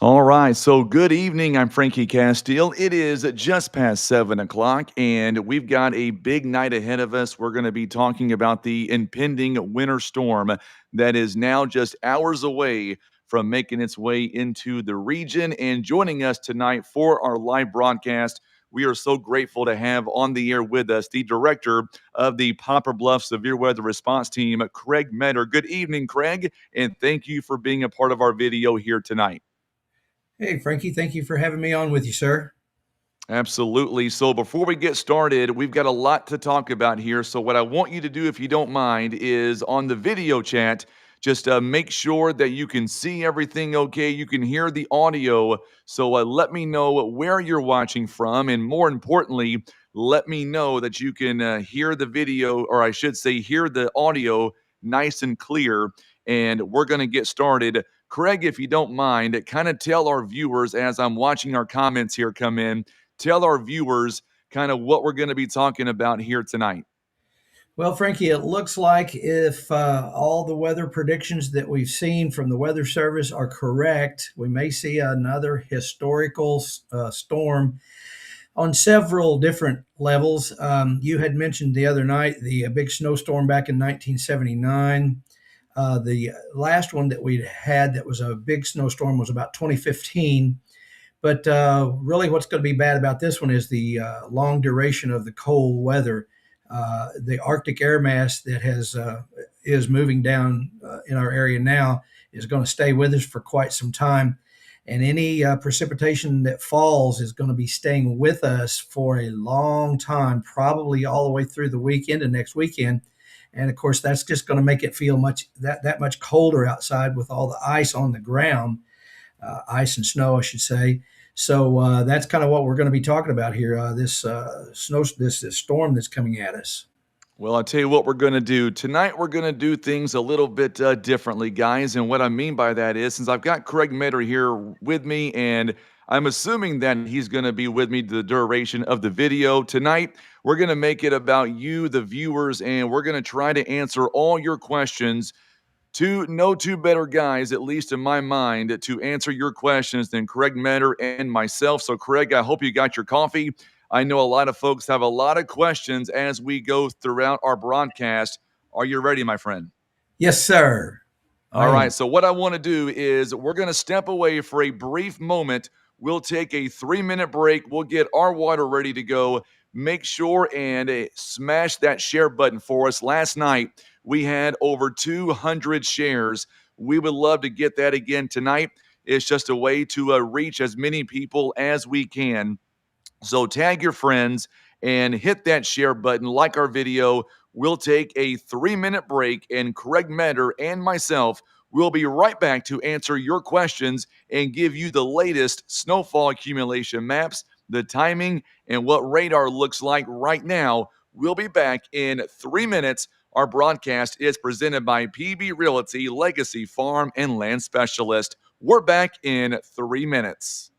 All right, so good evening. I'm Frankie Castile. It is just past 7 o'clock, and we've got a big night ahead of us. We're going to be talking about the impending winter storm that is now just hours away from making its way into the region. And joining us tonight for our live broadcast, we are so grateful to have on the air with us the director of the Poplar Bluff Severe Weather Response Team, Craig Meador. Good evening, Craig, and thank you for being a part of our video here tonight. Hey, Frankie, thank you for having me on with you, sir. Absolutely. So before we get started, we've got a lot to talk about here. So what I want you to do, if you don't mind, is on the video chat, just make sure that you can see everything okay. You can hear the audio. So let me know where you're watching from. And more importantly, let me know that you can hear the video, or I should say, hear the audio nice and clear. And we're going to get started. Craig, if you don't mind, kind of tell our viewers as I'm watching our comments here come in, tell our viewers kind of what we're going to be talking about here tonight. Well, Frankie, it looks like if all the weather predictions that we've seen from the Weather Service are correct, we may see another historical storm on several different levels. You had mentioned the other night the big snowstorm back in 1979. The last one that we had that was a big snowstorm was about 2015. But really, what's going to be bad about this one is the long duration of the cold weather. The Arctic air mass that has is moving down in our area now is going to stay with us for quite some time, and any precipitation that falls is going to be staying with us for a long time, probably all the way through the weekend and next weekend. And of course, that's just going to make it feel that much colder outside with all the ice on the ground, ice and snow, I should say. So that's kind of what we're going to be talking about here. This storm that's coming at us. Well, I'll tell you what we're going to do. Tonight, we're going to do things a little bit differently, guys. And what I mean by that is, since I've got Craig Meador here with me, and I'm assuming that he's going to be with me the duration of the video tonight, we're going to make it about you, the viewers, and we're going to try to answer all your questions. No two better guys, at least in my mind, to answer your questions than Craig Meador and myself. So, Craig, I hope you got your coffee. I know a lot of folks have a lot of questions as we go throughout our broadcast. Are you ready, my friend? Yes, sir. I All right. am. So, what I want to do is we're going to step away for a brief moment. We'll take a 3-minute break. We'll get our water ready to go. Make sure and smash that share button for us. Last night, we had over 200 shares. We would love to get that again tonight. It's just a way to reach as many people as we can. So tag your friends and hit that share button, like our video. We'll take a 3-minute break, and Craig Meador and myself will be right back to answer your questions and give you the latest snowfall accumulation maps, the timing, and what radar looks like right now. We'll be back in 3 minutes. Our broadcast is presented by PB Realty, Legacy Farm and Land Specialist. We're back in 3 minutes.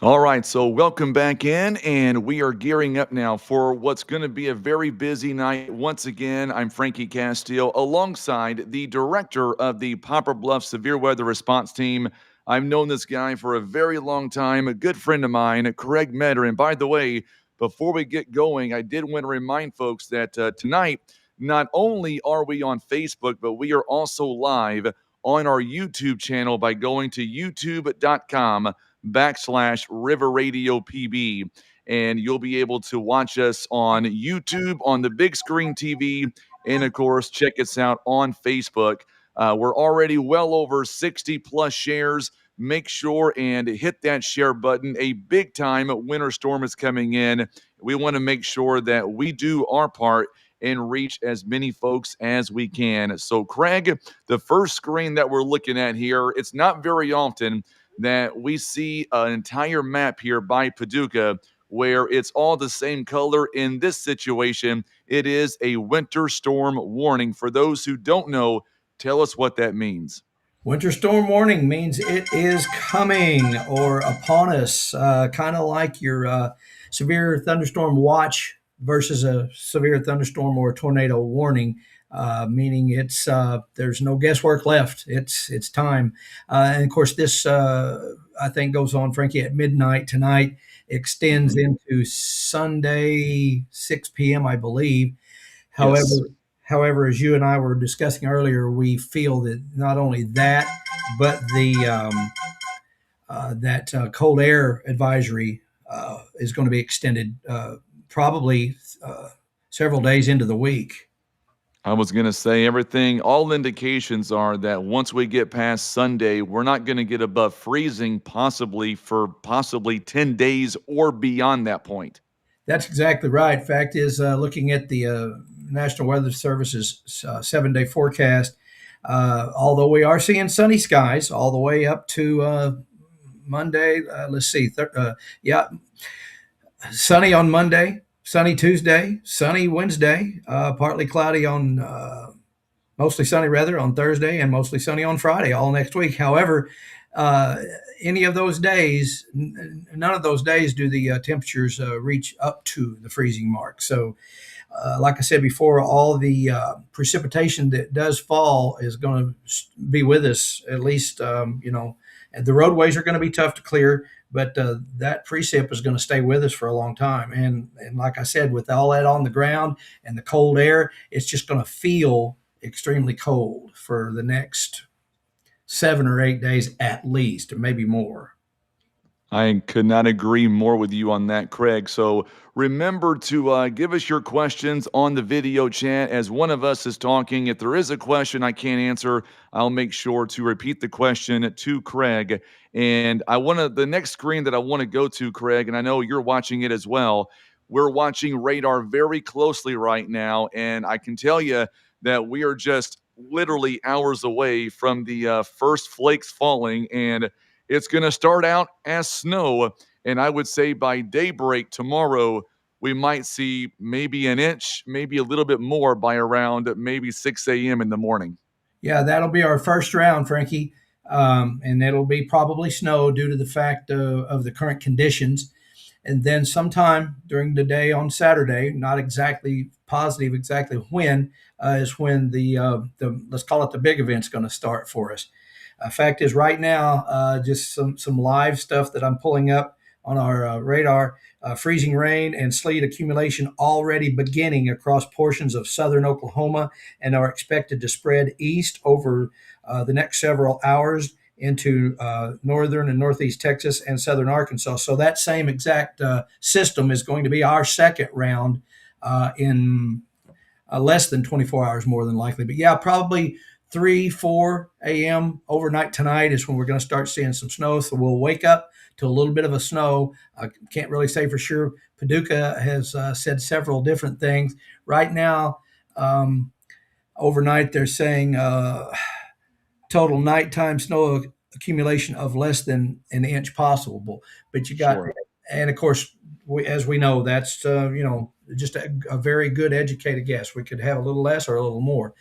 All right, so welcome back in, and we are gearing up now for what's going to be a very busy night. Once again, I'm Frankie Castillo, alongside the director of the Poplar Bluff Severe Weather Response Team. I've known this guy for a very long time, a good friend of mine, Craig Meador. And by the way, before we get going, I did want to remind folks that tonight, not only are we on Facebook, but we are also live on our YouTube channel by going to youtube.com/River Radio PB. And you'll be able to watch us on YouTube, on the big screen TV, and of course, check us out on Facebook. We're already well over 60 plus shares. Make sure and hit that share button. A big time winter storm is coming in. We want to make sure that we do our part and reach as many folks as we can. So, Craig, the first screen that we're looking at here, it's not very often that we see an entire map here by Paducah where it's all the same color. In this situation, it is a winter storm warning. For those who don't know, tell us what that means. Winter storm warning means it is coming or upon us, kind of like your severe thunderstorm watch versus a severe thunderstorm or a tornado warning, meaning it's there's no guesswork left. It's time, and of course this I think goes on, Frankie, at midnight tonight, extends Mhm. into Sunday 6 p.m. I believe. However, Yes. However, as you and I were discussing earlier, we feel that not only that, but the that cold air advisory is going to be extended probably several days into the week. I was going to say everything, all indications are that once we get past Sunday, we're not going to get above freezing possibly for possibly 10 days or beyond that point. That's exactly right. Fact is, looking at the National Weather Service's 7 day forecast, although we are seeing sunny skies all the way up to Monday. Let's see. Yeah, sunny on Monday, sunny Tuesday, sunny Wednesday, partly cloudy on, mostly sunny rather on Thursday, and mostly sunny on Friday all next week. However, uh, any of those days, none of those days do the temperatures reach up to the freezing mark. So, like I said before, all the precipitation that does fall is going to be with us at least. And the roadways are going to be tough to clear, but that precip is going to stay with us for a long time. And like I said, with all that on the ground and the cold air, it's just going to feel extremely cold for the next 7 or 8 days at least, maybe more. I could not agree more with you on that, Craig. So remember to give us your questions on the video chat as one of us is talking. If there is a question I can't answer, I'll make sure to repeat the question to Craig. And the next screen that I want to go to, Craig, and I know you're watching it as well. We're watching radar very closely right now. And I can tell you that we are just literally hours away from the first flakes falling. And it's going to start out as snow, and I would say by daybreak tomorrow, we might see maybe an inch, maybe a little bit more by around maybe 6 a.m. in the morning. Yeah, that'll be our first round, Frankie. And it'll be probably snow due to the fact of the current conditions. And then sometime during the day on Saturday, not exactly positive exactly when, is when the let's call it the big event's going to start for us. Fact is, right now, just some live stuff that I'm pulling up on our radar. Freezing rain and sleet accumulation already beginning across portions of southern Oklahoma and are expected to spread east over the next several hours into northern and northeast Texas and southern Arkansas. So that same exact system is going to be our second round in less than 24 hours, more than likely. But yeah, probably 3, 4 a.m. overnight tonight is when we're going to start seeing some snow. So we'll wake up to a little bit of a snow. I can't really say for sure. Paducah has said several different things. Right now, overnight, they're saying total nighttime snow accumulation of less than an inch possible. But you got, Sure. and of course, as we know, that's just a very good educated guess. We could have a little less or a little more.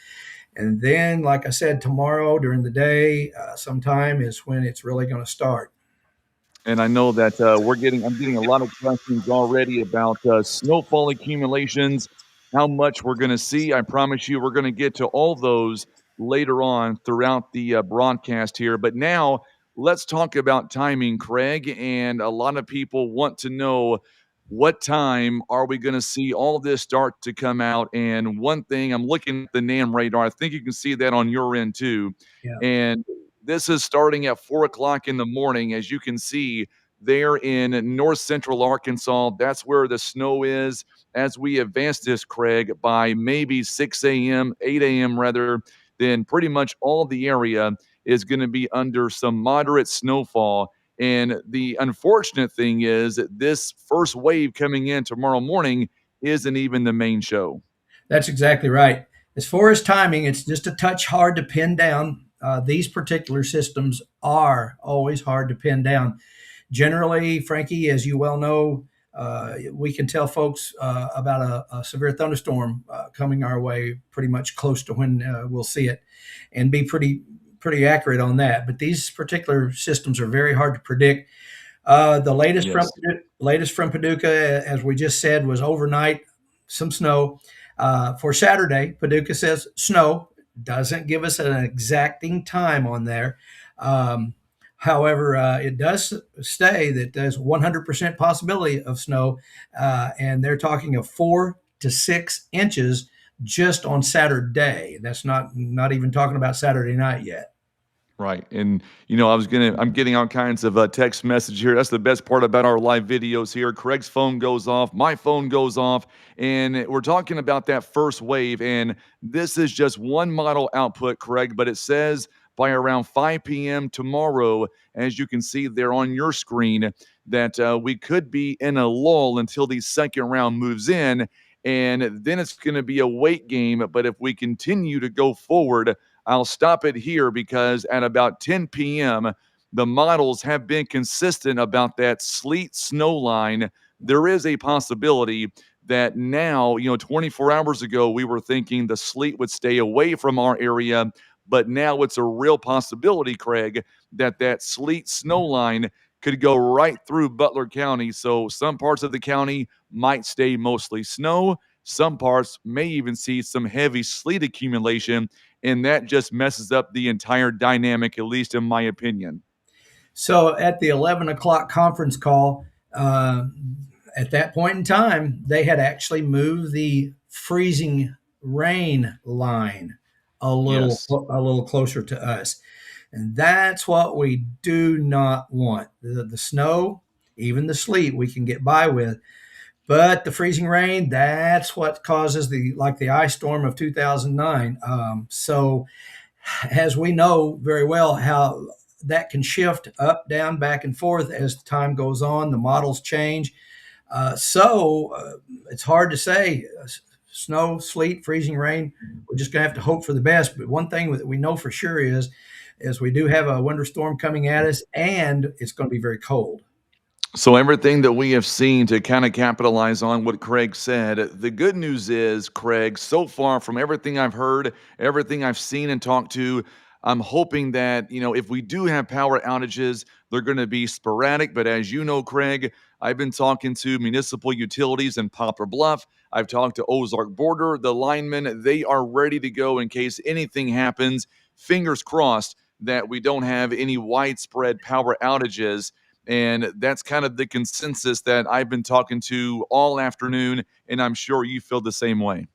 And then, like I said, tomorrow during the day, sometime is when it's really going to start. And I know that I'm getting a lot of questions already about snowfall accumulations, how much we're going to see. I promise you, we're going to get to all those later on throughout the broadcast here. But now let's talk about timing, Craig. And a lot of people want to know what time are we going to see all this start to come out. And one thing, I'm looking at the NAM radar. I think you can see that on your end too. Yeah. And this is starting at 4 o'clock in the morning. As you can see, there in north central Arkansas, that's where the snow is. As we advance this, Craig, by maybe 6 a.m., 8 a.m. rather, then pretty much all the area is going to be under some moderate snowfall. And the unfortunate thing is that this first wave coming in tomorrow morning isn't even the main show. That's exactly right. As far as timing, it's just a touch hard to pin down. These particular systems are always hard to pin down. Generally, Frankie, as you well know, we can tell folks about a severe thunderstorm coming our way pretty much close to when we'll see it, and be pretty accurate on that. But these particular systems are very hard to predict. The Yes. latest from Paducah, as we just said, was overnight some snow. For Saturday, Paducah says snow. Doesn't give us an exacting time on there. Um, However, it does say that there's 100% possibility of snow, and they're talking of 4 to 6 inches just on Saturday. That's not even talking about Saturday night yet. Right. And, I'm getting all kinds of text message here. That's the best part about our live videos here. Craig's phone goes off, my phone goes off, and we're talking about that first wave. And this is just one model output, Craig, but it says by around 5 p.m. tomorrow, as you can see there on your screen, that we could be in a lull until the second round moves in. And then it's going to be a wait game. But if we continue to go forward, I'll stop it here because at about 10 p.m., the models have been consistent about that sleet snow line. There is a possibility that now, 24 hours ago, we were thinking the sleet would stay away from our area, but now it's a real possibility, Craig, that that sleet snow line could go right through Butler County. So some parts of the county might stay mostly snow. Some parts may even see some heavy sleet accumulation, and that just messes up the entire dynamic, at least in my opinion. So at the 11 o'clock conference call, uh, at that point in time, they had actually moved the freezing rain line Yes. a little closer to us. And that's what we do not want. The snow, even the sleet, we can get by with. But the freezing rain, that's what causes the ice storm of 2009. So as we know very well how that can shift up, down, back, and forth as the time goes on, the models change. It's hard to say. Snow, sleet, freezing rain. We're just going to have to hope for the best. But one thing that we know for sure is we do have a winter storm coming at us, and it's going to be very cold. So everything that we have seen to kind of capitalize on what Craig said, the good news is, Craig, so far from everything I've heard, everything I've seen and talked to, I'm hoping that, if we do have power outages, they're going to be sporadic. But as you know, Craig, I've been talking to municipal utilities in Poplar Bluff. I've talked to Ozark Border, the linemen. They are ready to go in case anything happens. Fingers crossed that we don't have any widespread power outages. And that's kind of the consensus that I've been talking to all afternoon. And I'm sure you feel the same way.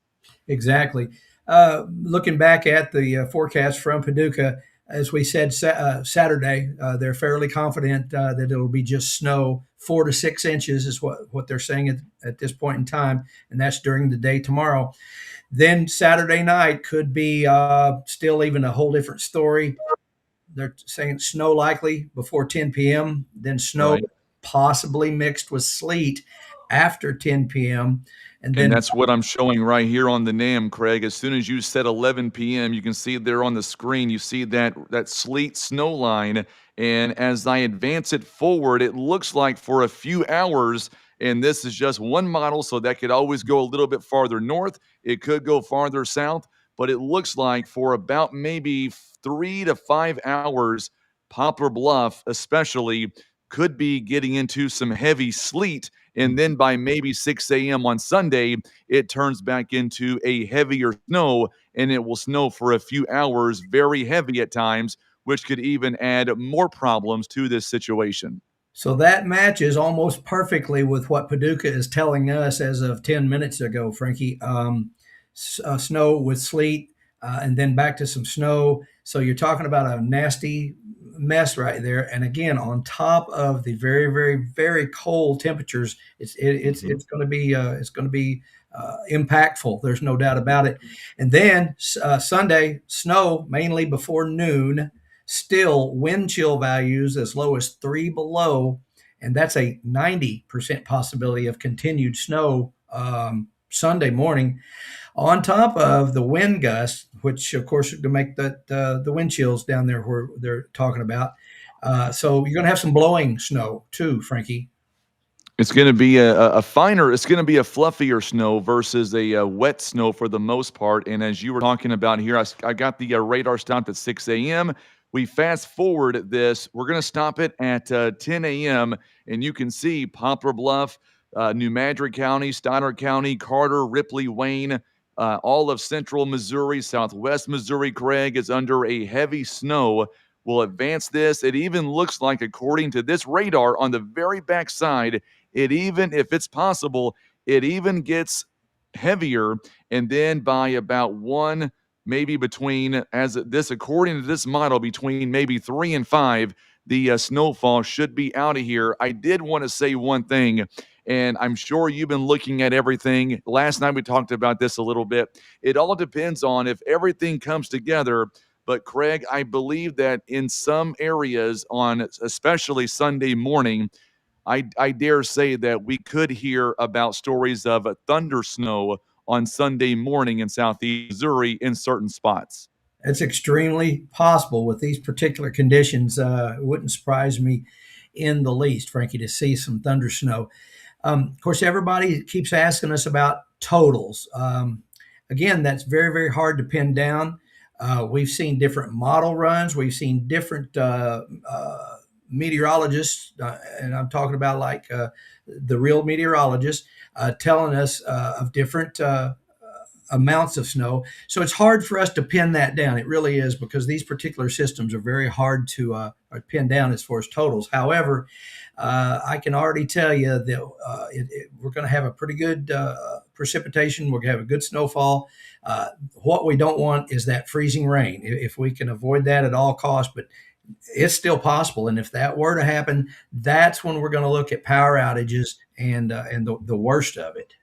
Exactly. Looking back at the forecast from Paducah, as we said Saturday, they're fairly confident that it'll be just snow. 4 to 6 inches is what they're saying at this point in time, and that's during the day tomorrow. Then Saturday night could be still even a whole different story. They're saying snow likely before 10 p.m., then snow Right. possibly mixed with sleet after 10 p.m., and And then that's what I'm showing right here on the NAM, Craig. As soon as you said 11 p.m., you can see there on the screen, you see that sleet snow line. And as I advance it forward, it looks like for a few hours, and this is just one model, so that could always go a little bit farther north. It could go farther south, but it looks like for about maybe 3 to 5 hours, Poplar Bluff, especially, could be getting into some heavy sleet. And then by maybe 6 a.m. on Sunday, it turns back into a heavier snow, and it will snow for a few hours, very heavy at times, which could even add more problems to this situation. So that matches almost perfectly with what Paducah is telling us as of 10 minutes ago, Frankie. Snow with sleet, and then back to some snow. So you're talking about a nasty mess right there. And again, on top of the very, very, very cold temperatures, it's going to be impactful. There's no doubt about it. And then Sunday, snow mainly before noon. Still, wind chill values as low as 3 below, and that's a 90% possibility of continued snow Sunday morning. On top of the wind gusts, which of course to make the wind chills down there where they're talking about. So you're going to have some blowing snow too, Frankie. It's going to be a finer, it's going to be a fluffier snow versus a wet snow for the most part. And as you were talking about here, I got the radar stopped at 6 a.m. We fast forward this, we're going to stop it at 10 a.m. And you can see Poplar Bluff, New Madrid County, Stoddard County, Carter, Ripley, Wayne, all of central Missouri, southwest Missouri, Craig, is under a heavy snow. We'll advance this. It even looks like, according to this radar on the very back side, it even, if it's possible, it even gets heavier. And then by about one, maybe between, as this, according to this model, between maybe 3 and 5, the snowfall should be out of here. I did want to say one thing, and I'm sure you've been looking at everything. Last night we talked about this a little bit. It all depends on if everything comes together. But Craig, I believe that in some areas, on especially Sunday morning, I dare say that we could hear about stories of a thunder snow on Sunday morning in southeast Missouri in certain spots. It's extremely possible with these particular conditions. It wouldn't surprise me in the least, Frankie, to see some thunder snow. Of course, everybody keeps asking us about totals. Again, that's very, very hard to pin down. We've seen different model runs. We've seen different meteorologists, and I'm talking about like the real meteorologists, telling us of different amounts of snow. So it's hard for us to pin that down. It really is, because these particular systems are very hard to pin down as far as totals. However, I can already tell you that we're going to have a pretty good precipitation. We're going to have a good snowfall. What we don't want is that freezing rain. If we can avoid that at all costs, but it's still possible. And if that were to happen, that's when we're going to look at power outages and the worst of it.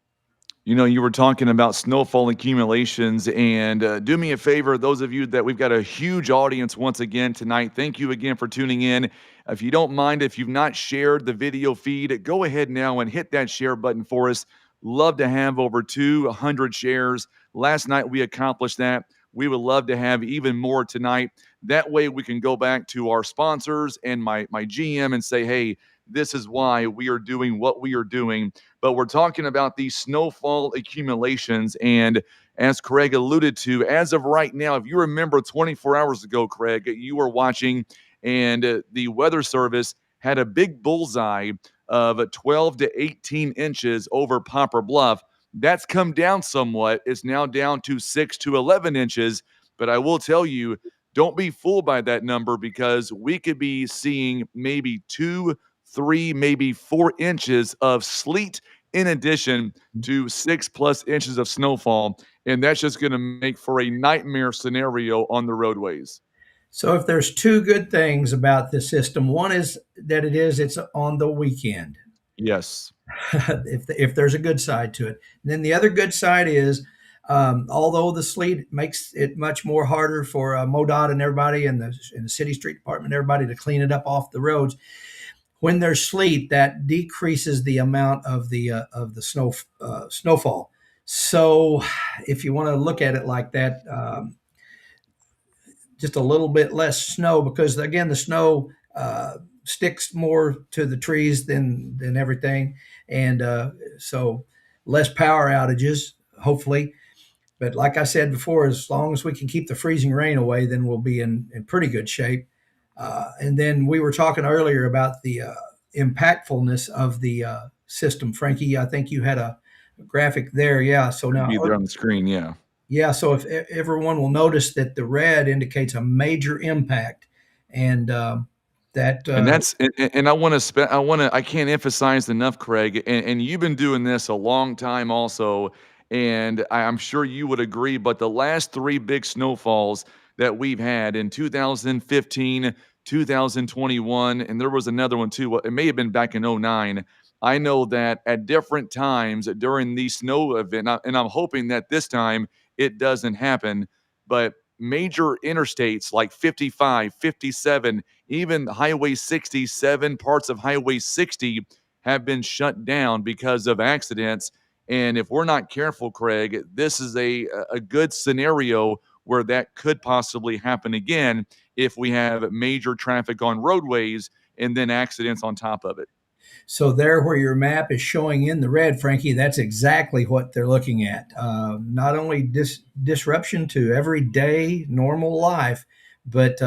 You know, you were talking about snowfall accumulations, and do me a favor, those of you that we've got a huge audience once again tonight, thank you again for tuning in. If you don't mind, if you've not shared the video feed, go ahead now and hit that share button for us. Love to have over 200 shares. Last night we accomplished that. We would love to have even more tonight. That way we can go back to our sponsors and my GM and say, hey, this is why we are doing what we are doing. But we're talking about these snowfall accumulations. And as Craig alluded to, as of right now, if you remember 24 hours ago, Craig, you were watching, and the Weather Service had a big bullseye of 12 to 18 inches over Poplar Bluff. That's come down somewhat. It's now down to 6 to 11 inches. But I will tell you, don't be fooled by that number, because we could be seeing maybe 2, 3, maybe 4 inches of sleet in addition to 6+ inches of snowfall. And that's just going to make for a nightmare scenario on the roadways. So if there's two good things about this system, one is that it's on the weekend. Yes. if there's a good side to it. And then the other good side is, although the sleet makes it much more harder for MoDOT and everybody in the city street department, everybody to clean it up off the roads, when there's sleet, that decreases the amount of the snowfall. So if you want to look at it like that, just a little bit less snow, because again, the snow sticks more to the trees than everything, and so less power outages, hopefully. But like I said before, as long as we can keep the freezing rain away, then we'll be in pretty good shape. And then we were talking earlier about the impactfulness of the system. Frankie, I think you had a graphic there. Yeah. So Should now, be there on the screen. Yeah. yeah. So if everyone will notice that the red indicates a major impact, and that And that's and I wanna I can't emphasize enough, Craig, and you've been doing this a long time also, and I'm sure you would agree, but the last 3 big snowfalls that we've had in 2015, 2021, and there was another one too, it may have been back in '09. I know that at different times during the snow event, and I'm hoping that this time it doesn't happen, but major interstates like 55, 57, even Highway 67, parts of Highway 60 have been shut down because of accidents. And if we're not careful, Craig, this is a good scenario where that could possibly happen again if we have major traffic on roadways and then accidents on top of it. So there, where your map is showing in the red, Frankie, that's exactly what they're looking at. Not only disruption to everyday normal life, but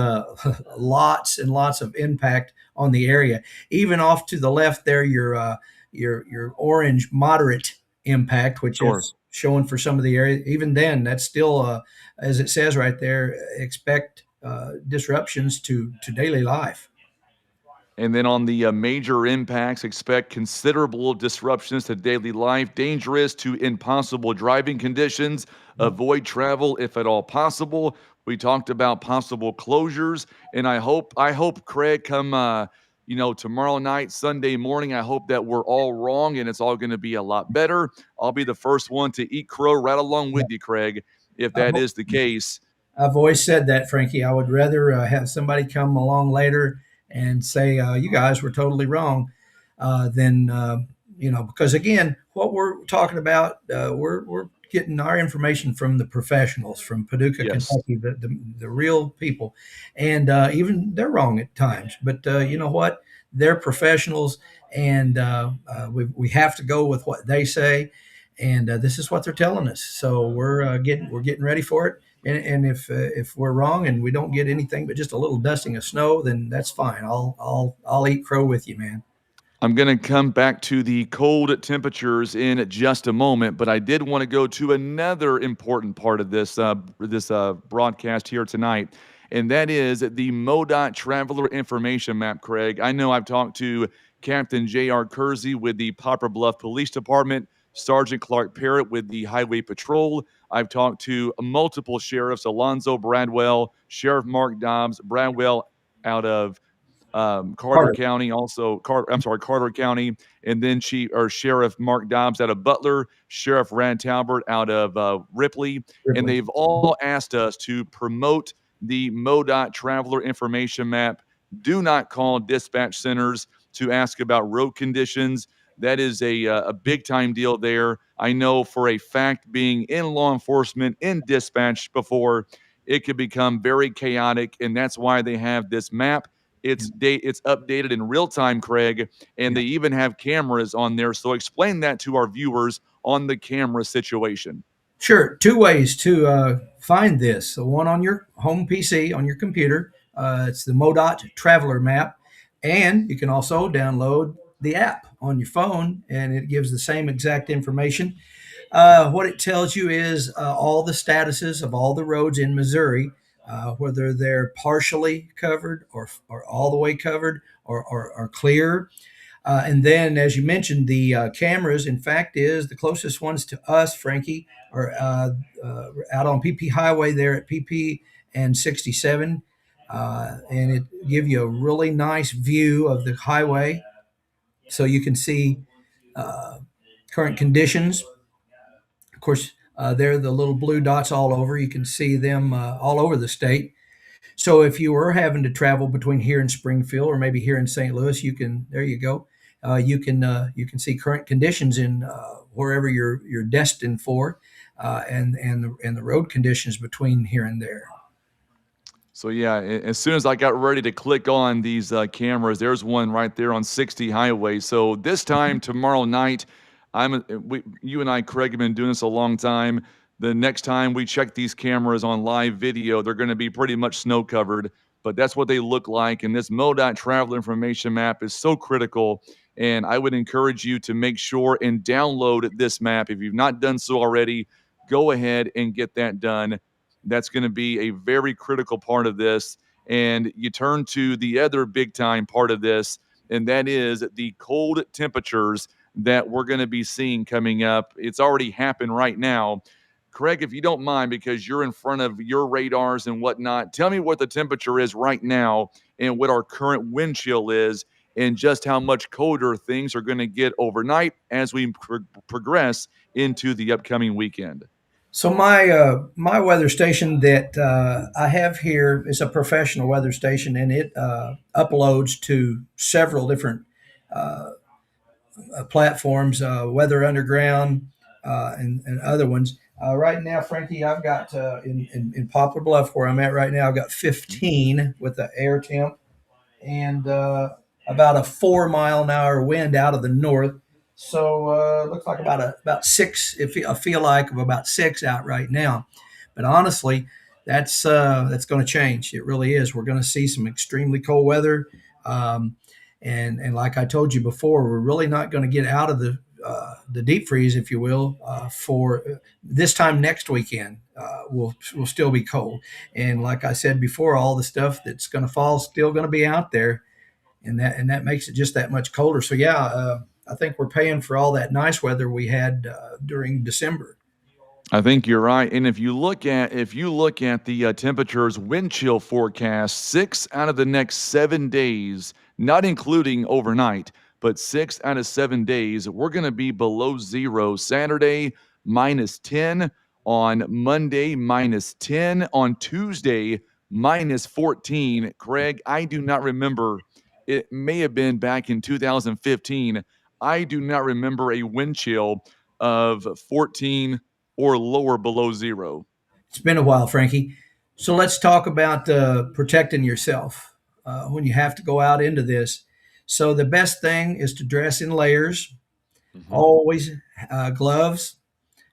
lots and lots of impact on the area. Even off to the left there, your orange moderate impact, which Sure. is showing for some of the area. Even then, that's still, as it says right there, expect disruptions to daily life. And then on the major impacts, expect considerable disruptions to daily life, dangerous to impossible driving conditions, avoid travel if at all possible. We talked about possible closures, and I hope Craig, come tomorrow night, Sunday morning, I hope that we're all wrong and it's all going to be a lot better. I'll be the first one to eat crow right along Yeah. with you, Craig, if that is the case. I've always said that, Frankie. I would rather have somebody come along later and say, you guys were totally wrong, than, because again, what we're talking about, we're getting our information from the professionals from Paducah, Yes. Kentucky, the real people. And even they're wrong at times. But you know what? They're professionals, and we have to go with what they say. And this is what they're telling us. So we're getting ready for it. And if we're wrong and we don't get anything but just a little dusting of snow, then that's fine. I'll eat crow with you, man. I'm going to come back to the cold temperatures in just a moment, but I did want to go to another important part of this broadcast here tonight, and that is the MoDOT Traveler Information Map. Craig, I know I've talked to Captain J.R. Kersey with the Poplar Bluff Police Department, Sergeant Clark Parrott with the Highway Patrol. I've talked to multiple sheriffs: Alonzo Bradwell, Sheriff Mark Dobbs, Bradwell out of Carter Carter, County, also Carter County, and then Sheriff Mark Dobbs out of Butler, Sheriff Rad Talbert out of Ripley, and Ripley. they've all asked us to promote the MoDOT Traveler Information Map. Do not call dispatch centers to ask about road conditions. That is a big time deal there. I know for a fact, being in law enforcement, in dispatch before, it could become very chaotic, and that's why they have this map. It's updated in real time, Craig, and Yeah. they even have cameras on there. So explain that to our viewers on the camera situation. Sure. Two ways to find this. So one on your home PC, on your computer. It's the MoDOT Traveler Map. And you can also download the app on your phone, and it gives the same exact information. What it tells you is all the statuses of all the roads in Missouri, whether they're partially covered or all the way covered or clear. And then, as you mentioned, the cameras, in fact, is the closest ones to us, Frankie, are out on PP Highway there at PP and 67. And it give you a really nice view of the highway so you can see uh, current conditions. Of course, they're the little blue dots all over. You can see them all over the state. So if you were having to travel between here and Springfield, or maybe here in St. Louis, you can. There you go. You can see current conditions in wherever you're destined for, and the road conditions between here and there. So yeah, as soon as I got ready to click on these cameras, there's one right there on 60 Highway. So this time tomorrow night, you and I, Craig, have been doing this a long time. The next time we check these cameras on live video, they're going to be pretty much snow covered. but that's what they look like. And this MoDOT travel information map is so critical. And I would encourage you to make sure and download this map. If you've not done so already, go ahead and get that done. That's going to be a very critical part of this. And you turn to the other big time part of this, and that is the cold temperatures that we're going to be seeing coming up. It's already happened right now. Craig, if you don't mind, because you're in front of your radars and whatnot, tell me what the temperature is right now and what our current wind chill is, and just how much colder things are going to get overnight as we progress into the upcoming weekend. So my weather station that I have here is a professional weather station, and it uploads to several different uh, platforms, Weather Underground, and other ones. Right now, Frankie, I've got in Poplar Bluff, where I'm at right now, I've got 15 with the air temp, and about a 4 mile an hour wind out of the north. So looks like about six. I feel like of about six out right now, but honestly, that's going to change. It really is. We're going to see some extremely cold weather, um, and like I told you before, we're really not going to get out of the deep freeze, if you will, for this time next weekend. Will still be cold, and like I said before, all the stuff that's going to fall is still going to be out there, and that makes it just that much colder. So yeah, I think we're paying for all that nice weather we had during December. I think you're right. And if you look at the temperatures wind chill forecast, 6 out of the next 7 days, not including overnight, but 6 out of 7 days, we're going to be below zero. Saturday -10, on Monday -10, on Tuesday -14. Craig, I do not remember. It may have been back in 2015. I do not remember a wind chill of 14 or lower below zero. It's been a while, Frankie. So let's talk about protecting yourself when you have to go out into this. So the best thing is to dress in layers. Mhm. Always gloves,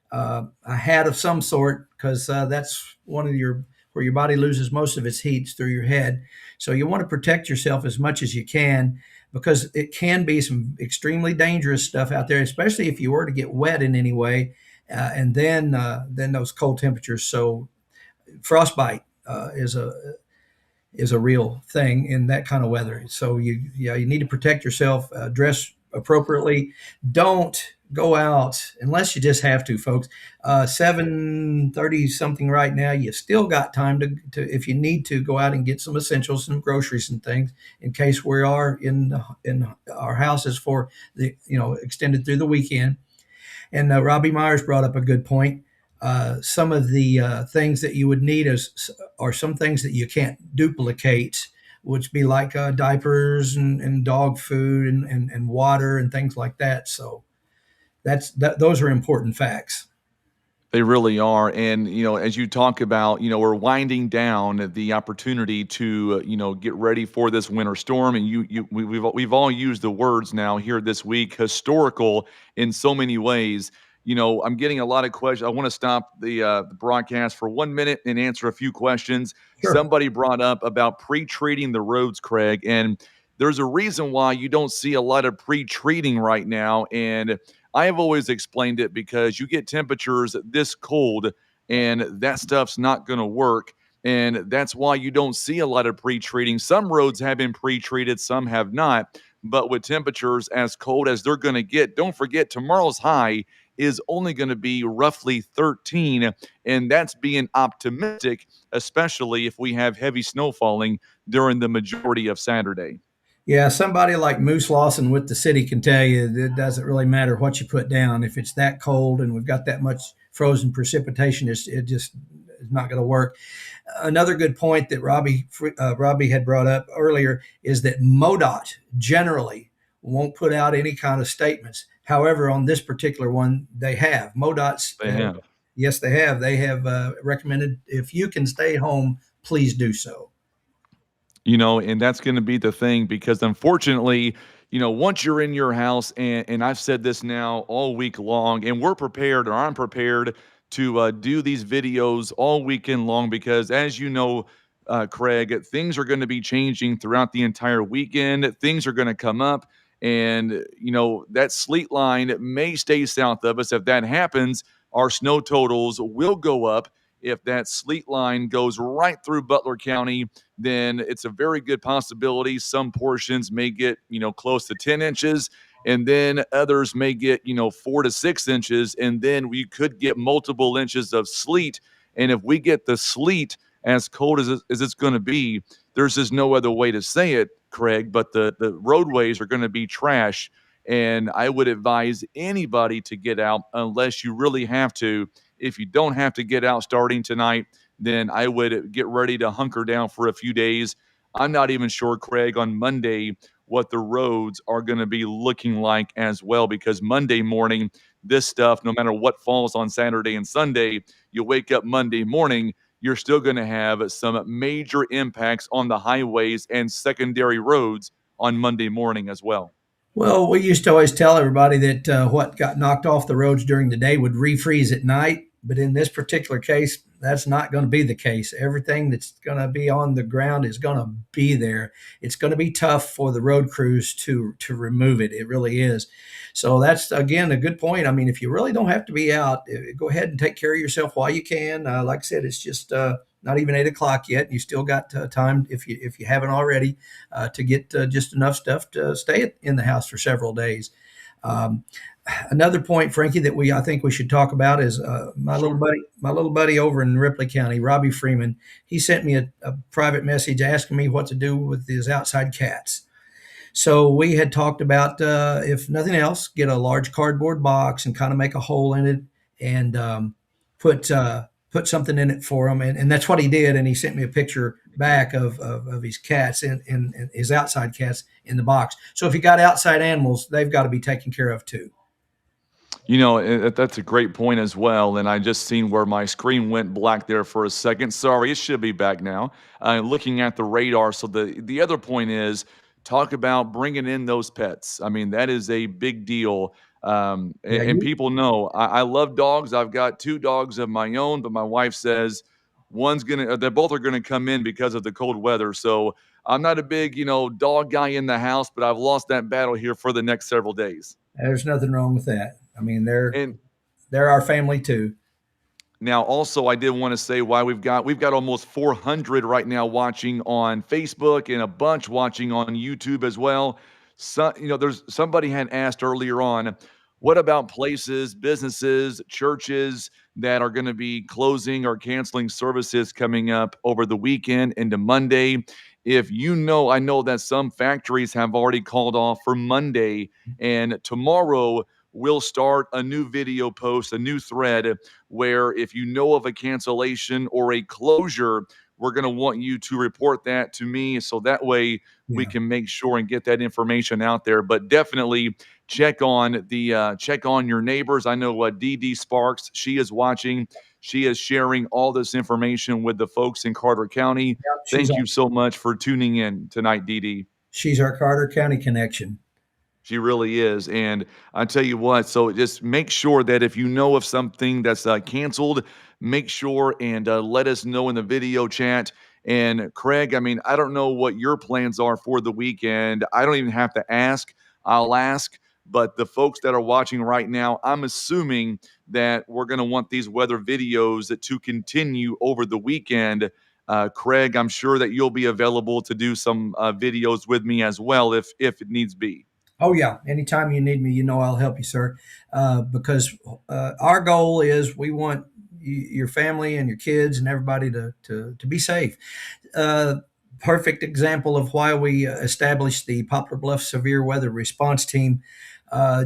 a hat of some sort, because that's one of your where your body loses most of its heat through your head. So you want to protect yourself as much as you can, because it can be some extremely dangerous stuff out there, especially if you were to get wet in any way, and then those cold temperatures. So frostbite is a real thing in that kind of weather. So you need to protect yourself, dress appropriately. Don't go out unless you just have to, folks. 7:30 something right now. You still got time to if you need to go out and get some essentials, some groceries and things in case we are in our houses for the extended through the weekend. And Robbie Myers brought up a good point. Some of the things that you would need are some things that you can't duplicate, which be like diapers and dog food and water and things like that. So those are important facts. They really are. And, as you talk about, we're winding down the opportunity to, get ready for this winter storm. And we've all used the words now here this week, historical in so many ways. I'm getting a lot of questions. I want to stop the broadcast for 1 minute and answer a few questions. Sure. Somebody brought up about pre-treating the roads, Craig, and there's a reason why you don't see a lot of pre-treating right now. And I have always explained it because you get temperatures this cold and that stuff's not going to work. And that's why you don't see a lot of pre treating. Some roads have been pre treated, some have not. But with temperatures as cold as they're going to get, don't forget tomorrow's high is only going to be roughly 13. And that's being optimistic, especially if we have heavy snow falling during the majority of Saturday. Yeah, somebody like Moose Lawson with the city can tell you that it doesn't really matter what you put down. If it's that cold and we've got that much frozen precipitation, it just is not going to work. Another good point that Robbie had brought up earlier is that MoDOT generally won't put out any kind of statements. However, on this particular one, they have. MoDOT's, They have. yes, they have. They have recommended if you can stay home, please do so. And that's going to be the thing because unfortunately, once you're in your house, and I've said this now all week long, and we're prepared or I'm prepared to do these videos all weekend long because, as you know, Craig, things are going to be changing throughout the entire weekend. Things are going to come up, and that sleet line may stay south of us. If that happens, our snow totals will go up. If that sleet line goes right through Butler County, then it's a very good possibility. Some portions may get close to 10 inches, and then others may get 4 to 6 inches, and then we could get multiple inches of sleet. And if we get the sleet as cold as it's going to be, there's just no other way to say it, Craig, but the roadways are going to be trash. And I would advise anybody to get out unless you really have to. If you don't have to get out starting tonight, then I would get ready to hunker down for a few days. I'm not even sure, Craig, on Monday what the roads are going to be looking like as well, because Monday morning, this stuff, no matter what falls on Saturday and Sunday, you wake up Monday morning, you're still going to have some major impacts on the highways and secondary roads on Monday morning as well. Well, we used to always tell everybody that what got knocked off the roads during the day would refreeze at night. But in this particular case, that's not going to be the case. Everything that's going to be on the ground is going to be there. It's going to be tough for the road crews to remove it. It really is. So that's again a good point. I mean, if you really don't have to be out, go ahead and take care of yourself while you can. Like I said, it's just not even 8 o'clock yet. You still got time if you haven't already to get just enough stuff to stay in the house for several days. Um, Another point, Frankie, that I think we should talk about is Sure. my little buddy over in Ripley County, Robbie Freeman. He sent me a private message asking me what to do with his outside cats. So we had talked about, if nothing else, get a large cardboard box and kind of make a hole in it and put something in it for him. And that's what he did. And he sent me a picture back of his cats in his outside cats in the box. So if you got outside animals, they've got to be taken care of too. That's a great point as well. And I just seen where my screen went black there for a second. Sorry, it should be back now. Looking at the radar. So the other point is talk about bringing in those pets. I mean, that is a big deal. Yeah, And people know I love dogs. I've got two dogs of my own, but my wife says they both are gonna come in because of the cold weather. So I'm not a big, dog guy in the house, but I've lost that battle here for the next several days. there's nothing wrong with that. I mean, And they're our family too. now, also, I did want to say why we've got almost 400 right now watching on Facebook and a bunch watching on YouTube as well. So, there's somebody had asked earlier on, what about places, businesses, churches that are going to be closing or canceling services coming up over the weekend into Monday? If I know that some factories have already called off for Monday, and tomorrow we'll start a new video post, a new thread where if you know of a cancellation or a closure, we're going to want you to report that to me so that way we Yeah. can make sure and get that information out there. But definitely check on your neighbors. I know Dee Dee Sparks, she is watching. She is sharing all this information with the folks in Carter County. She's Thank you so much for tuning in tonight, Dee Dee. she's our Carter County connection. She really is. And I tell you what, so just make sure that if you know of something that's canceled, make sure and let us know in the video chat. And Craig, I mean, I don't know what your plans are for the weekend. I don't even have to ask. I'll ask. But the folks that are watching right now, I'm assuming that we're going to want these weather videos to continue over the weekend. Craig, I'm sure that you'll be available to do some videos with me as well if it needs be. Oh yeah, anytime you need me, I'll help you, sir. Because our goal is we want your family and your kids and everybody to be safe. Uh, Perfect example of why we established the Poplar Bluff Severe Weather Response Team.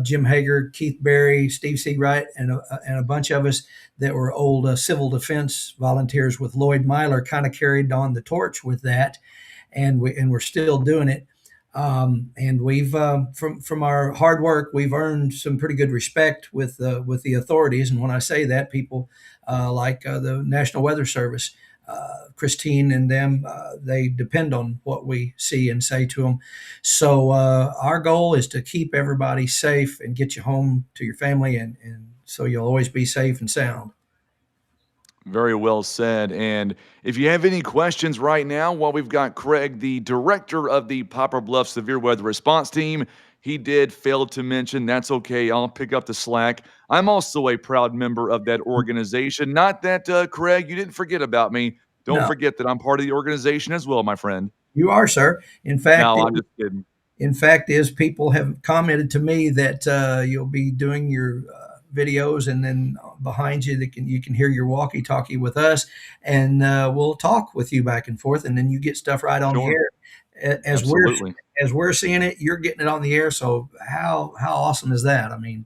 Jim Hager, Keith Berry, Steve C. Wright, and a bunch of us that were old civil defense volunteers with Lloyd Myler kind of carried on the torch with that, and we're still doing it. And we've from our hard work, we've earned some pretty good respect with the authorities. And when I say that, people like the National Weather Service, Christine and them, they depend on what we see and say to them. So our goal is to keep everybody safe and get you home to your family, and so you'll always be safe and sound. Very well said. And if you have any questions right now, while we've got Craig, the director of the Poplar Bluff Severe Weather Response Team, he did fail to mention. That's okay. I'll pick up the slack. I'm also a proud member of that organization. Not that, Craig, you didn't forget about me. Don't No, forget that I'm part of the organization as well, my friend. you are, sir. In fact, No, I'm just kidding. in fact, is people have commented to me that you'll be doing your videos, and then behind you, you can hear your walkie-talkie with us, and we'll talk with you back and forth, and then you get stuff right on the Sure. air. As we're Absolutely. seeing it, you're getting it on the air. So how awesome is that? I mean,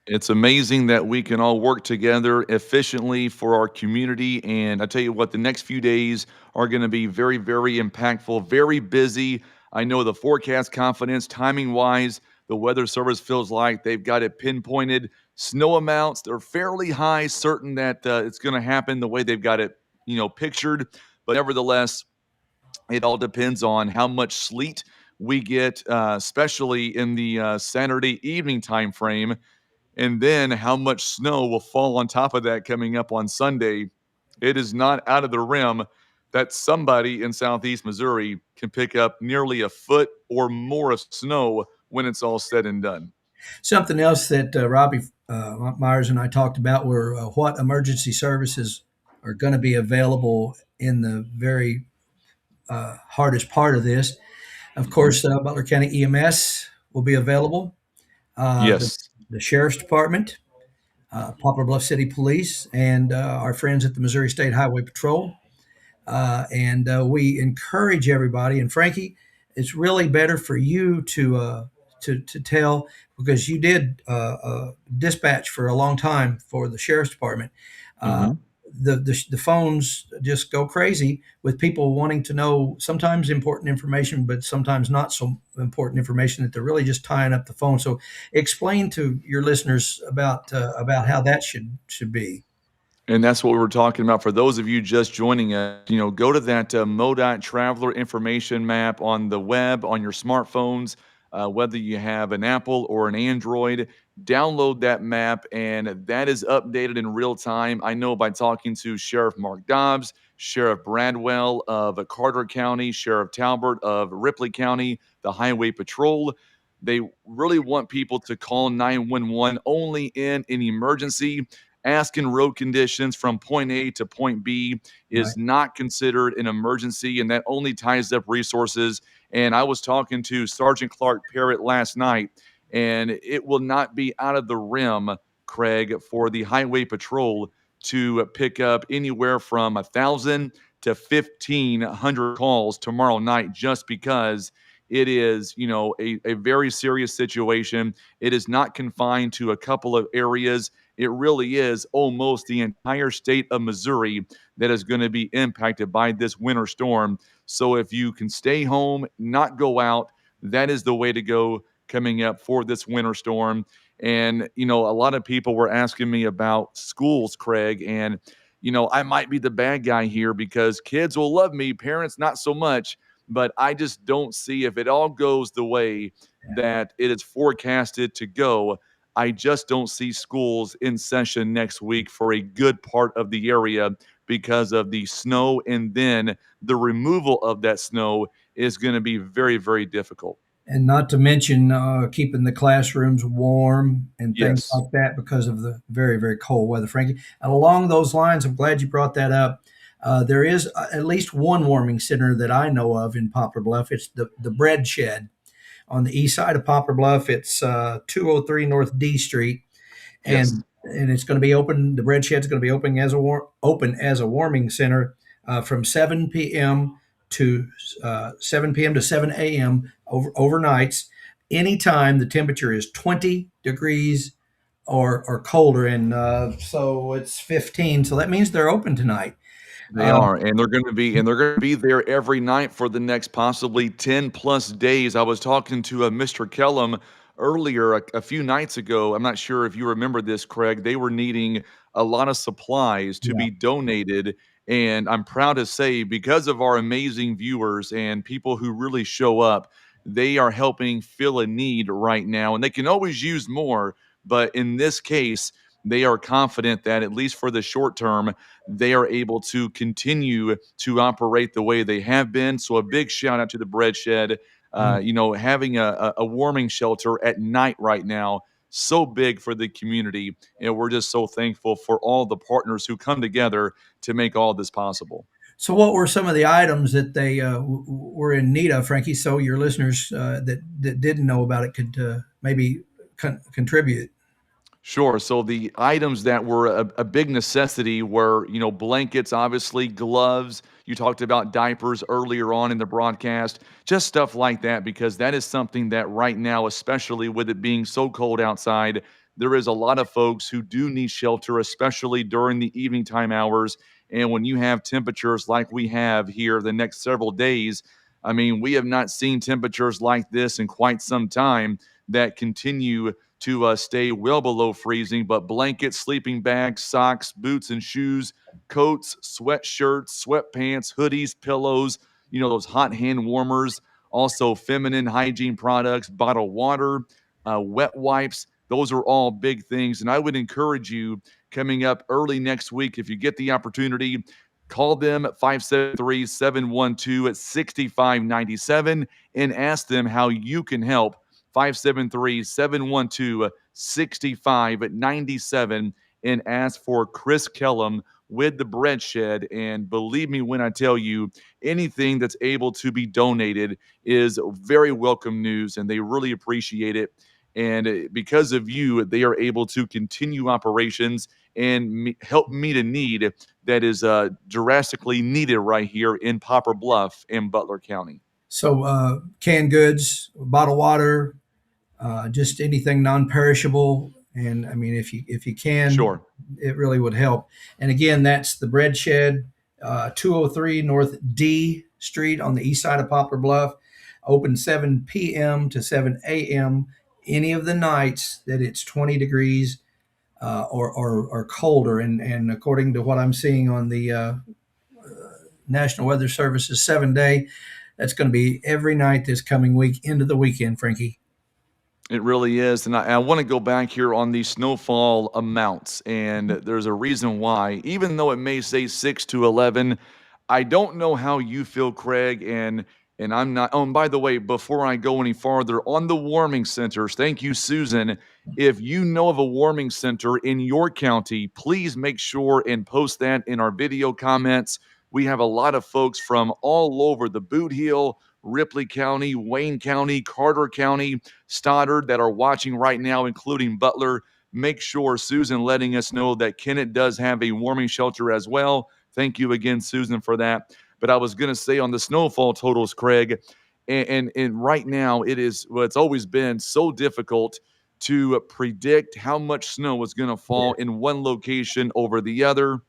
It's amazing that we can all work together efficiently for our community. And I tell you what, the next few days are going to be very, very impactful, very busy. I know the forecast confidence, timing wise, the Weather Service feels like they've got it pinpointed. Snow amounts, they're fairly high, certain that it's going to happen the way they've got it, pictured. But nevertheless, it all depends on how much sleet we get, especially in the Saturday evening time frame, and then how much snow will fall on top of that coming up on Sunday. It is not out of the rim that somebody in Southeast Missouri can pick up nearly a foot or more of snow when it's all said and done. something else that Robbie Myers and I talked about were what emergency services are going to be available in the very hardest part of this. Of Mhm. course, Butler County EMS will be available. Uh, the, Yes. the Sheriff's Department, Poplar Bluff City Police, and our friends at the Missouri State Highway Patrol. And we encourage everybody. And Frankie, it's really better for you to tell, because you did dispatch for a long time for the sheriff's department. Uh, Mhm. the phones just go crazy with people wanting to know sometimes important information, but sometimes not so important information, that they're really just tying up the phone. So explain to your listeners about how that should be. And that's what we were talking about. For those of you just joining us, go to that MoDOT traveler information map on the web on your smartphones, whether you have an Apple or an Android. Download that map, and that is updated in real time. I know by talking to Sheriff Mark Dobbs, Sheriff Bradwell of Carter County, Sheriff Talbert of Ripley County, the Highway Patrol. They really want people to call 911 only in an emergency. Asking road conditions from point A to point B Right. is not considered an emergency, and that only ties up resources. And I was talking to Sergeant Clark Parrott last night, and it will not be out of the rim, Craig, for the Highway Patrol to pick up anywhere from 1,000 to 1,500 calls tomorrow night, just because it is, a very serious situation. It is not confined to a couple of areas. It really is almost the entire state of Missouri that is going to be impacted by this winter storm. So if you can stay home, not go out, that is the way to go coming up for this winter storm. And, a lot of people were asking me about schools, Craig, and, I might be the bad guy here because kids will love me, parents not so much. But I just don't see, if it all goes the way that it is forecasted to go, I just don't see schools in session next week for a good part of the area because of the snow. And then the removal of that snow is going to be very, very difficult. And not to mention keeping the classrooms warm and things Yes. like that because of the very, very cold weather, Frankie. And along those lines, I'm glad you brought that up. There is at least one warming center that I know of in Poplar Bluff. It's the Bread Shed on the east side of Poplar Bluff. It's 203 North D Street, Yes. and it's going to be open. The bread shed's going to be open as a warming center from 7 p.m. to 7 p.m. to 7 a.m. Overnights. Anytime the temperature is 20 degrees or colder, and so it's 15. So that means they're open tonight. They Uh, are, and they're gonna be there every night for the next possibly 10 plus days. I was talking to a Mr. Kellum earlier a few nights ago. I'm not sure if you remember this, Craig. They were needing a lot of supplies to yeah, be donated, and I'm proud to say, because of our amazing viewers and people who really show up, they are helping fill a need right now, and they can always use more. But in this case, they are confident that at least for the short term, they are able to continue to operate the way they have been. So a big shout out to the bread shed. Mm. Having a warming shelter at night right now, so big for the community. And we're just so thankful for all the partners who come together to make all this possible. So, what were some of the items that they were in need of, Frankie? So your listeners that didn't know about it could maybe contribute. Sure. So the items that were a big necessity were, blankets, obviously, gloves. You talked about diapers earlier on in the broadcast, just stuff like that, because that is something that right now, especially with it being so cold outside, there is a lot of folks who do need shelter, especially during the evening time hours. And when you have temperatures like we have here the next several days, I mean, we have not seen temperatures like this in quite some time that continue to stay well below freezing. But blankets, sleeping bags, socks, boots and shoes, coats, sweatshirts, sweatpants, hoodies, pillows, those hot hand warmers, also feminine hygiene products, bottled water, wet wipes. Those are all big things. And I would encourage you coming up early next week, if you get the opportunity, call them at 573-712-6597 and ask them how you can help. 573-712-6597 and ask for Chris Kellum with the Bread Shed. And believe me when I tell you, anything that's able to be donated is very welcome news, and they really appreciate it. And because of you, they are able to continue operations and help meet a need that is drastically needed right here in Poplar Bluff in Butler County. So, canned goods, bottled water, just anything non-perishable. And I mean, if you can, Sure. it really would help. And again, that's the Bread Shed, 203 North D Street on the east side of Poplar Bluff. Open 7 p.m. to 7 a.m. Any of the nights that it's 20 degrees or colder. And according to what I'm seeing on the National Weather Service's 7 day, that's going to be every night this coming week into the weekend, Frankie. It really is. And I want to go back here on the snowfall amounts. And there's a reason why. Even though it may say 6 to 11, I don't know how you feel, Craig. And I'm not. Oh, and by the way, before I go any farther, on the warming centers, thank you, Susan. If you know of a warming center in your county, please make sure and post that in our video comments. We have a lot of folks from all over the Boot Heel, Ripley County, Wayne County, Carter County, Stoddard that are watching right now, including Butler. Make sure Susan letting us know that Kennett does have a warming shelter as well. Thank you again, Susan, for that. But I was going to say on the snowfall totals, Craig, and right now it's always been so difficult to predict how much snow is going to fall in one location over the other.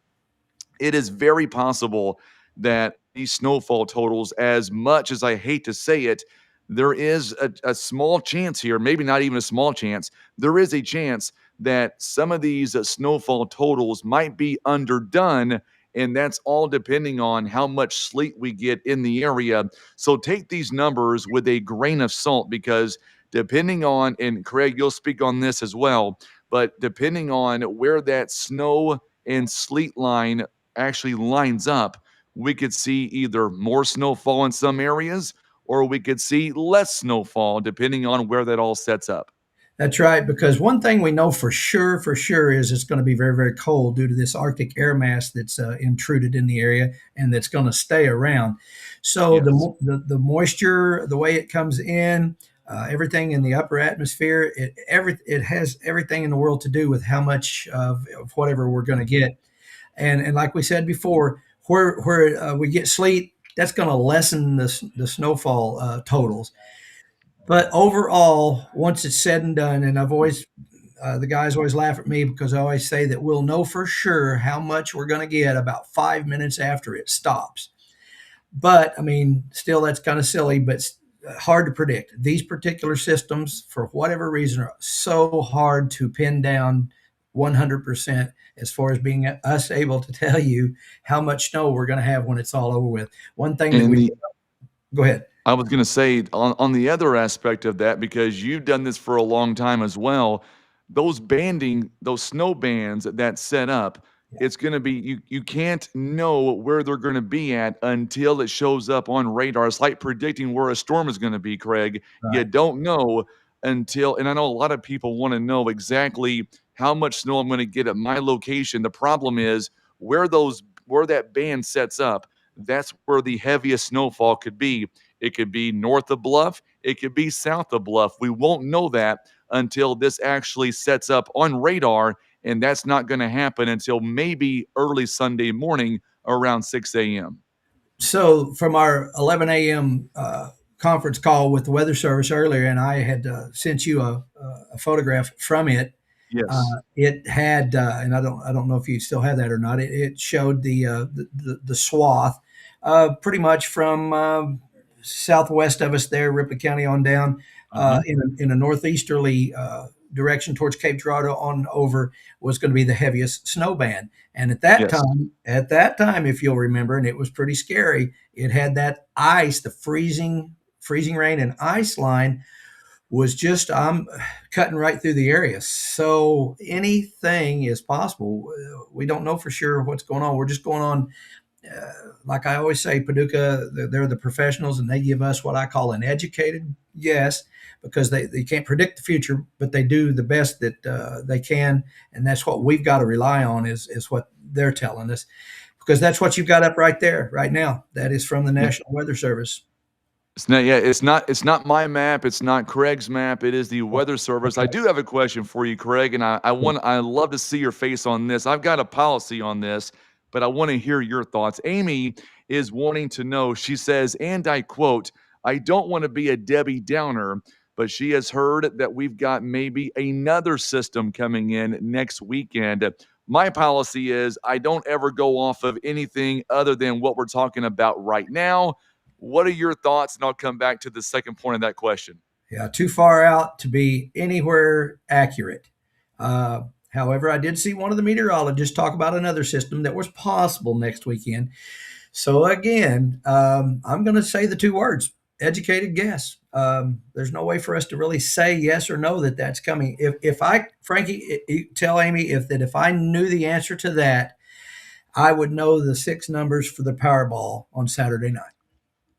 It is very possible that these snowfall totals, as much as I hate to say it, there is a small chance here, maybe not even a small chance, there is a chance that some of these snowfall totals might be underdone. And that's all depending on how much sleet we get in the area. So take these numbers with a grain of salt, because depending on, and Craig, you'll speak on this as well, but depending on where that snow and sleet line actually lines up, we could see either more snowfall in some areas or we could see less snowfall depending on where that all sets up. That's right, because one thing we know for sure, is it's going to be very, very cold due to this Arctic air mass that's intruded in the area and that's going to stay around. So Yes. the moisture, the way it comes in, everything in the upper atmosphere, it has everything in the world to do with how much of whatever we're going to get. And like we said before, where we get sleet, that's going to lessen the snowfall totals. But overall, once it's said and done, and I've always the guys always laugh at me because I always say that we'll know for sure how much we're going to get about 5 minutes after it stops. But I mean, still, that's kind of silly, but hard to predict. These particular systems, for whatever reason, are so hard to pin down 100% as far as being us able to tell you how much snow we're going to have when it's all over with. One thing that And we the go ahead. I was going to say on the other aspect of that, because you've done this for a long time as well. those snow bands that set up, Yeah. it's going to be you can't know where they're going to be at until it shows up on radar. It's like predicting where a storm is going to be, Craig. You Right. don't know until, and I know a lot of people want to know exactly how much snow I'm going to get at my location. The problem is where that band sets up, that's where the heaviest snowfall could be. It could be north of Bluff, it could be south of Bluff. We won't know that until this actually sets up on radar, and that's not going to happen until maybe early Sunday morning around 6 a.m. So from our 11 a.m. Conference call with the Weather Service earlier, and I had sent you a photograph from it. Yes. It had, and I don't know if you still have that or not. It showed the swath, pretty much from southwest of us there, Ripley County on down, Uh-huh. in a northeasterly direction towards Cape Girardeau on over was going to be the heaviest snow band. And Yes. at that time, if you'll remember, and it was pretty scary, it had that ice, the freezing rain and ice line was just cutting right through the area. So anything is possible. We don't know for sure what's going on. We're just going on, like I always say, Paducah, they're the professionals and they give us what I call an educated guess because they can't predict the future, but they do the best that they can. And that's what we've got to rely on is what they're telling us because that's what you've got up right there right now. That is from the Yeah. National Weather Service. It's not my map, it's not Craig's map, it is the Weather Service. I Okay. do have a question for you, Craig, and I love to see your face on this. I've got a policy on this, but I want to hear your thoughts. Amy is wanting to know, she says, and I quote, I don't want to be a Debbie Downer, but she has heard that we've got maybe another system coming in next weekend. My policy is I don't ever go off of anything other than what we're talking about right now. What are your thoughts? And I'll come back to the second point of that question. Yeah, too far out to be anywhere accurate. However, I did see one of the meteorologists talk about another system that was possible next weekend. So again, I'm going to say the two words: educated guess. There's no way for us to really say yes or no that that's coming. If I, Frankie, tell Amy if I knew the answer to that, I would know the six numbers for the Powerball on Saturday night.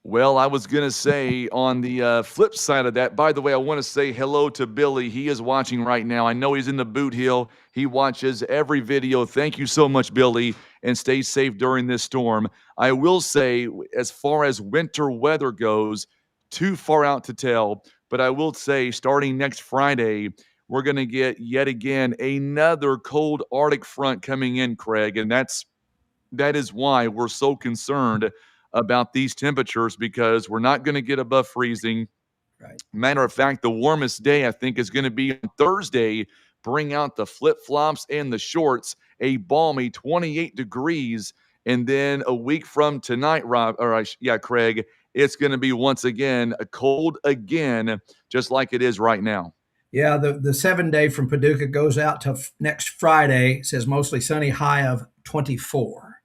Well, I was going to say on the flip side of that, by the way, I want to say hello to Billy. He is watching right now. I know he's in the boot hill. He watches every video. Thank you so much, Billy, and stay safe during this storm. I will say, as far as winter weather goes, too far out to tell, but I will say starting next Friday, we're going to get yet again another cold Arctic front coming in, Craig, and that is why we're so concerned about these temperatures because we're not going to get above freezing. Right. Matter of fact, the warmest day I think is going to be on Thursday. Bring out the flip flops and the shorts, a balmy 28 degrees. And then a week from tonight, Craig, it's going to be once again a cold again, just like it is right now. Yeah, the 7 day from Paducah goes out to next Friday. It says mostly sunny, high of 24.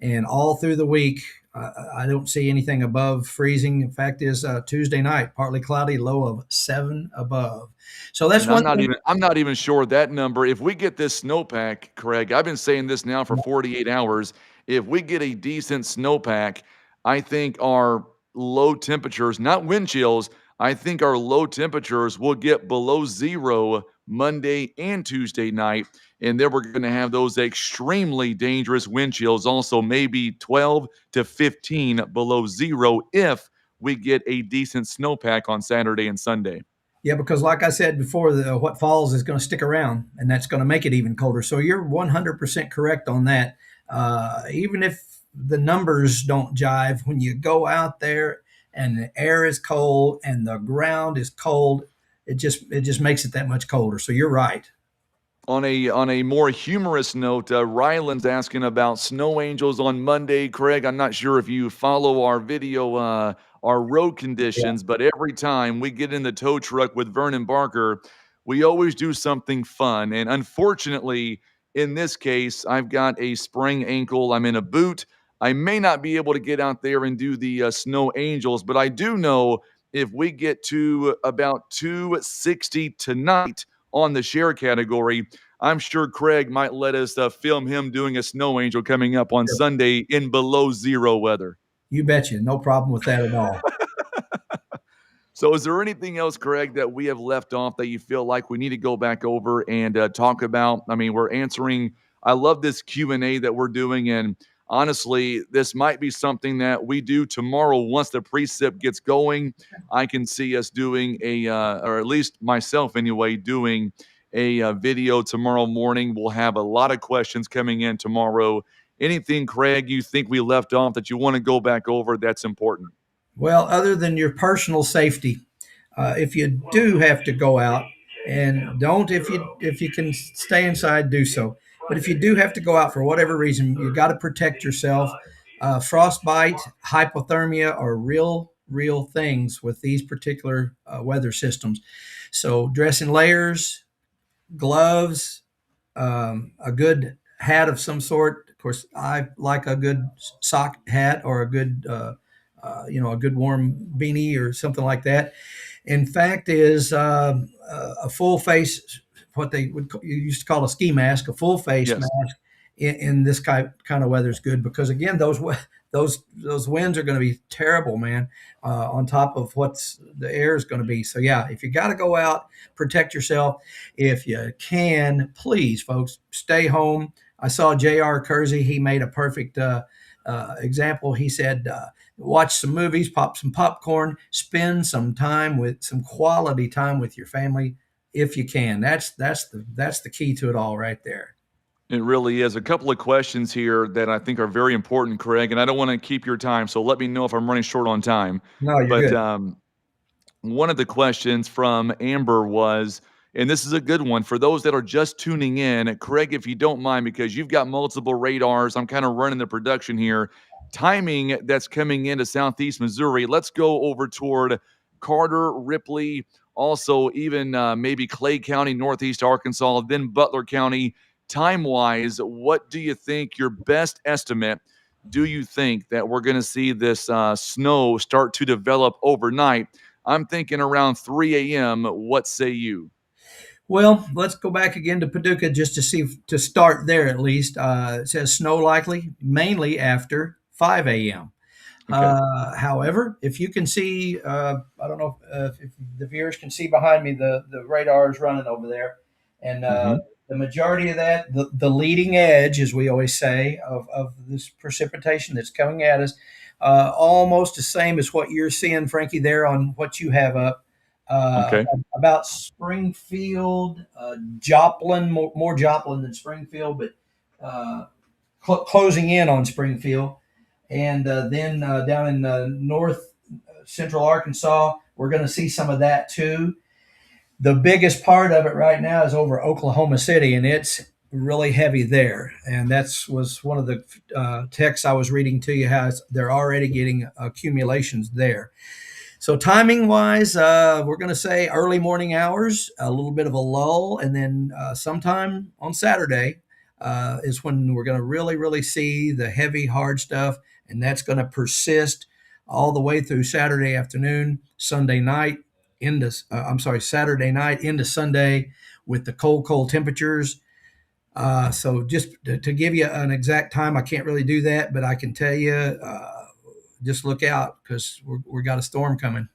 And all through the week, I don't see anything above freezing. In fact, is Tuesday night, partly cloudy, low of 7 above. So that's And I'm one not thing. even I'm not even sure that number. If we get this snowpack, Craig, I've been saying this now for 48 hours. If we get a decent snowpack, I think our low temperatures, not wind chills, I think our low temperatures will get below zero Monday and Tuesday night. And then we're going to have those extremely dangerous wind chills, also maybe 12 to 15 below zero if we get a decent snowpack on Saturday and Sunday. Yeah, because like I said before, what falls is going to stick around, and that's going to make it even colder. So you're 100% correct on that. Even if the numbers don't jive, when you go out there and the air is cold and the ground is cold, it just makes it that much colder. So you're right. On a more humorous note, Ryland's asking about snow angels on Monday. Craig, I'm not sure if you follow our video, our road Yeah. conditions, but every time we get in the tow truck with Vernon Barker, we always do something fun. And unfortunately, in this case, I've got a sprained ankle. I'm in a boot. I may not be able to get out there and do the snow angels, but I do know if we get to about 260 tonight on the share category. I'm sure Craig might let us film him doing a snow angel coming up on Sunday in below zero weather. You betcha. No problem with that at all. So, is there anything else, Craig, that we have left off that you feel like we need to go back over and talk about? I mean, we're answering. I love this Q&A that we're doing, and honestly, this might be something that we do tomorrow once the precip gets going. I can see us doing or at least myself anyway, doing a video tomorrow morning. We'll have a lot of questions coming in tomorrow. Anything, Craig, you think we left off that you want to go back over that's important? Well, other than your personal safety, if you do have to go out, and don't if you can stay inside, do so. But if you do have to go out for whatever reason, you got to protect yourself. Frostbite, hypothermia are real things with these particular weather systems. So dress in layers, gloves, a good hat of some sort. Of course, I like a good sock hat or a good a good warm beanie or something like that. In fact, is a full face, what they you used to call a ski mask, a full face Yes. mask in this kind of weather is good because again, those winds are going to be terrible, man. On top of what's the air is going to be. So yeah, if you got to go out, protect yourself. If you can, please, folks, stay home. I saw J.R. Kersey. He made a perfect example. He said, watch some movies, pop some popcorn, spend some quality time with your family if you can. That's the key to it all right there. It really is. A couple of questions here that I think are very important, Craig, and I don't want to keep your time, so let me know if I'm running short on time. No, you're But good. one of the questions from Amber was, and this is a good one for those that are just tuning in, Craig, if you don't mind, because you've got multiple radars, I'm kind of running the production here. Timing that's coming into Southeast Missouri. Let's go over toward Carter, Ripley, also even maybe Clay County, Northeast Arkansas, then Butler County. Time-wise, what do you think your best estimate? Do you think that we're going to see this snow start to develop overnight? I'm thinking around 3 a.m. What say you? Well, let's go back again to Paducah just to start there at least. It says snow likely mainly after 5 a.m. Okay. However, if you can see, I don't know if the viewers can see behind me, the radar is running over there. And Mm-hmm. the majority of that, the leading edge, as we always say, of this precipitation that's coming at us, almost the same as what you're seeing, Frankie, there on what you have up. Uh, Okay. about Springfield, Joplin, more Joplin than Springfield, but closing in on Springfield. And then down in north central Arkansas, we're going to see some of that too. The biggest part of it right now is over Oklahoma City, and it's really heavy there. And was one of the texts I was reading to you, how they're already getting accumulations there. So timing wise, we're going to say early morning hours, a little bit of a lull, and then sometime on Saturday is when we're going to really see the heavy, hard stuff, and that's going to persist all the way through Saturday afternoon, Sunday night Saturday night into Sunday with the cold temperatures. So just to give you an exact time, I can't really do that, but I can tell you. Just look out because we got a storm coming.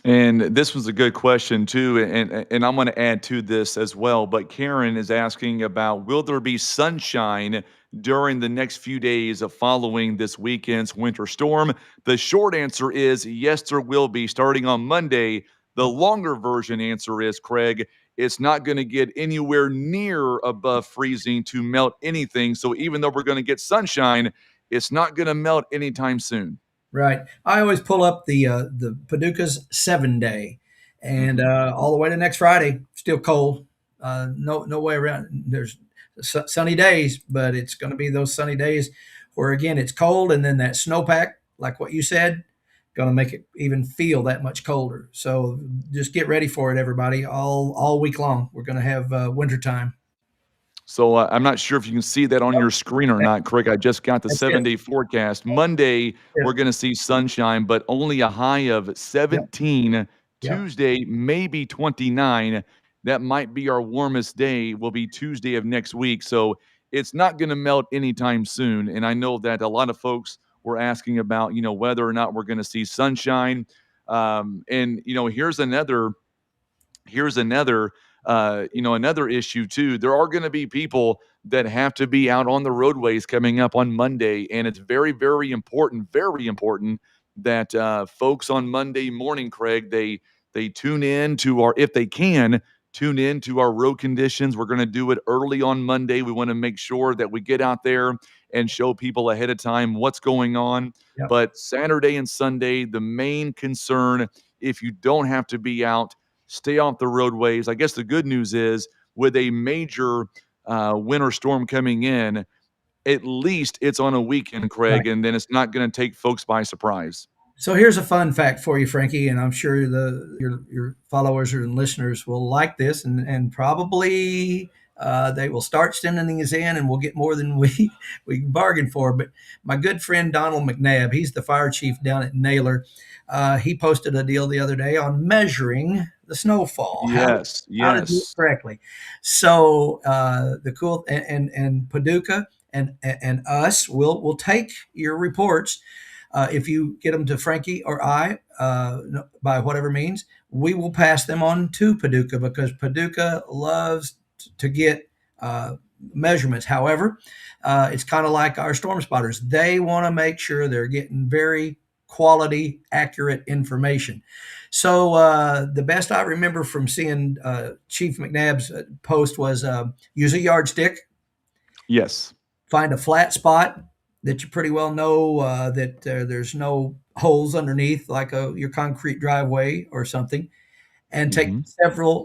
And this was a good question too, and I'm going to add to this as well. But Karen is asking about, will there be sunshine during the next few days of following this weekend's winter storm? The short answer is yes, there will be starting on Monday. The longer version answer is, Craig, it's not going to get anywhere near above freezing to melt anything. So even though we're going to get sunshine, it's not going to melt anytime soon. Right. I always pull up the Paducah's 7 day, and Mhm. all the way to next Friday, still cold. No way around. There's sunny days, but it's going to be those sunny days where again it's cold, and then that snowpack, like what you said, going to make it even feel that much colder. So just get ready for it, everybody. All week long, we're going to have winter time. So I'm not sure if you can see that on your screen or not, Craig. I just got the That's it. 7 day forecast. Monday, we're Yep. going to see sunshine, but only a high of Yep. 17. Yep. Tuesday, maybe 29. that might be our warmest day will be Tuesday of next week. So it's not going to melt anytime soon. And I know that a lot of folks were asking about, whether or not we're going to see sunshine. And here's another another issue too. There are going to be people that have to be out on the roadways coming up on Monday, and it's very, very important that folks on Monday morning, Craig, they tune in to our, if they can, tune in to our road conditions. We're going to do it early on Monday. We want to make sure that we get out there and show people ahead of time what's going on. Yep. But Saturday and Sunday, the main concern, if you don't have to be out, stay off the roadways. I guess the good news is, with a major winter storm coming in, at least it's on a weekend, Right. Craig, and then it's not going to take folks by surprise. So here's a fun fact for you, Frankie, and I'm sure your followers and listeners will like this, and probably they will start sending these in, and we'll get more than we bargained for. But my good friend Donald McNabb, he's the fire chief down at Naylor. He posted a deal the other day on measuring the snowfall, Yes, how to do it yes. correctly. So the cool and Paducah and us will take your reports. If you get them to Frankie or I, by whatever means, we will pass them on to Paducah, because Paducah loves to get measurements. However, it's kind of like our storm spotters. They want to make sure they're getting very quality, accurate information. So the best I remember from seeing Chief McNabb's post was use a yardstick, Yes. find a flat spot that you pretty well know that there's no holes underneath, like your concrete driveway or something, and take Hmm.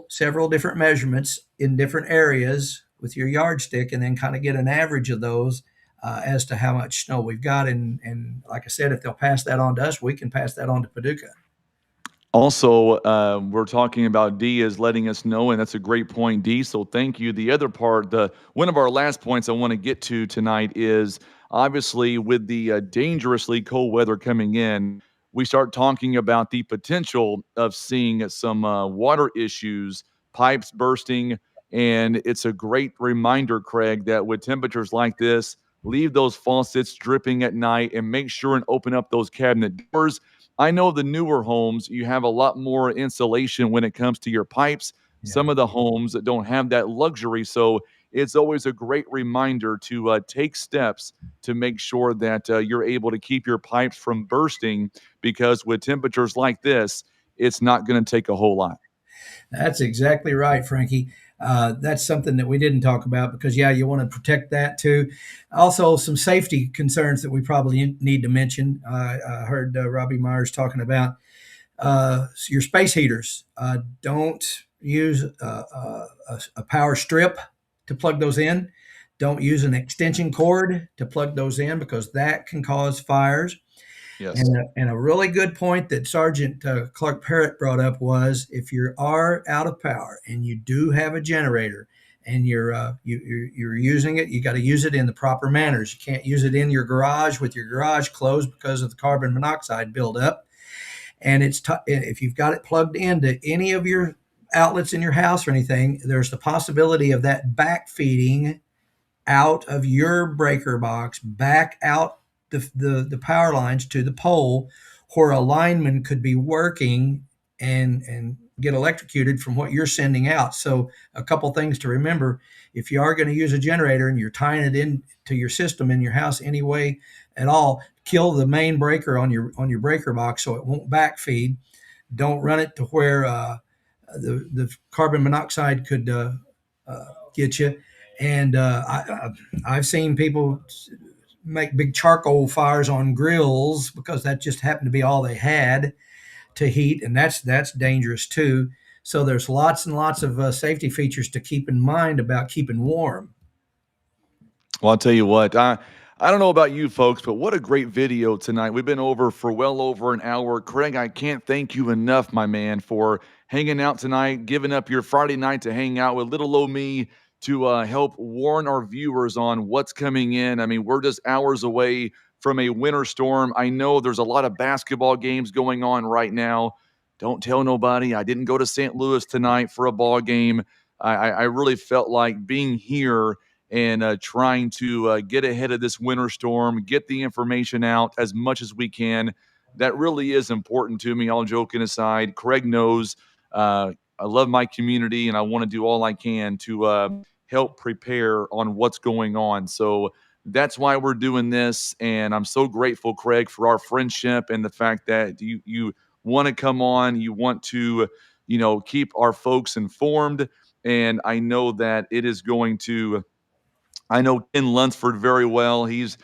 several different measurements in different areas with your yardstick, and then kind of get an average of those as to how much snow we've got. And like I said, if they'll pass that on to us, we can pass that on to Paducah. Also, we're talking about D is letting us know, and that's a great point, D. So thank you. The other part, the one of our last points I want to get to tonight is, obviously, with the dangerously cold weather coming in, we start talking about the potential of seeing some water issues, pipes bursting, and it's a great reminder, Craig, that with temperatures like this, leave those faucets dripping at night and make sure and open up those cabinet doors. I know the newer homes, you have a lot more insulation when it comes to your pipes. Yeah. Some of the homes that don't have that luxury. So it's always a great reminder to take steps to make sure that you're able to keep your pipes from bursting, because with temperatures like this, it's not going to take a whole lot. That's exactly right, Frankie. That's something that we didn't talk about, because, yeah, you want to protect that too. Also, some safety concerns that we probably need to mention. I heard Robbie Myers talking about your space heaters. Don't use a power strip to plug those in. Don't use an extension cord to plug those in, because that can cause fires. Yes. And a really good point that Sergeant Clark Parrott brought up was, if you are out of power and you do have a generator and you're using it, you got to use it in the proper manners. You can't use it in your garage with your garage closed because of the carbon monoxide buildup. And if you've got it plugged into any of your outlets in your house or anything, there's the possibility of that back feeding out of your breaker box back out the power lines to the pole, where a lineman could be working and get electrocuted from what you're sending out. So a couple things to remember: if you are going to use a generator and you're tying it into your system in your house anyway at all, kill the main breaker on your breaker box so it won't backfeed. Don't run it to where the carbon monoxide could get you. And I've seen people make big charcoal fires on grills because that just happened to be all they had to heat, and that's dangerous too. So there's lots and lots of safety features to keep in mind about keeping warm. Well, I'll tell you what, I don't know about you folks, but what a great video tonight. We've been over for well over an hour. Craig, I can't thank you enough, my man, for hanging out tonight, giving up your Friday night to hang out with little old me to help warn our viewers on what's coming in. I mean, we're just hours away from a winter storm. I know there's a lot of basketball games going on right now. don't tell nobody. I didn't go to St. Louis tonight for a ball game. I really felt like being here and trying to get ahead of this winter storm, get the information out as much as we can. That really is important to me, all joking aside. Craig knows I love my community and I want to do all I can to help prepare on what's going on. So that's why we're doing this. And I'm so grateful, Craig, for our friendship and the fact that you want to come on, you want to, keep our folks informed. And I know that it is going to I know Ken Lunsford very well. He's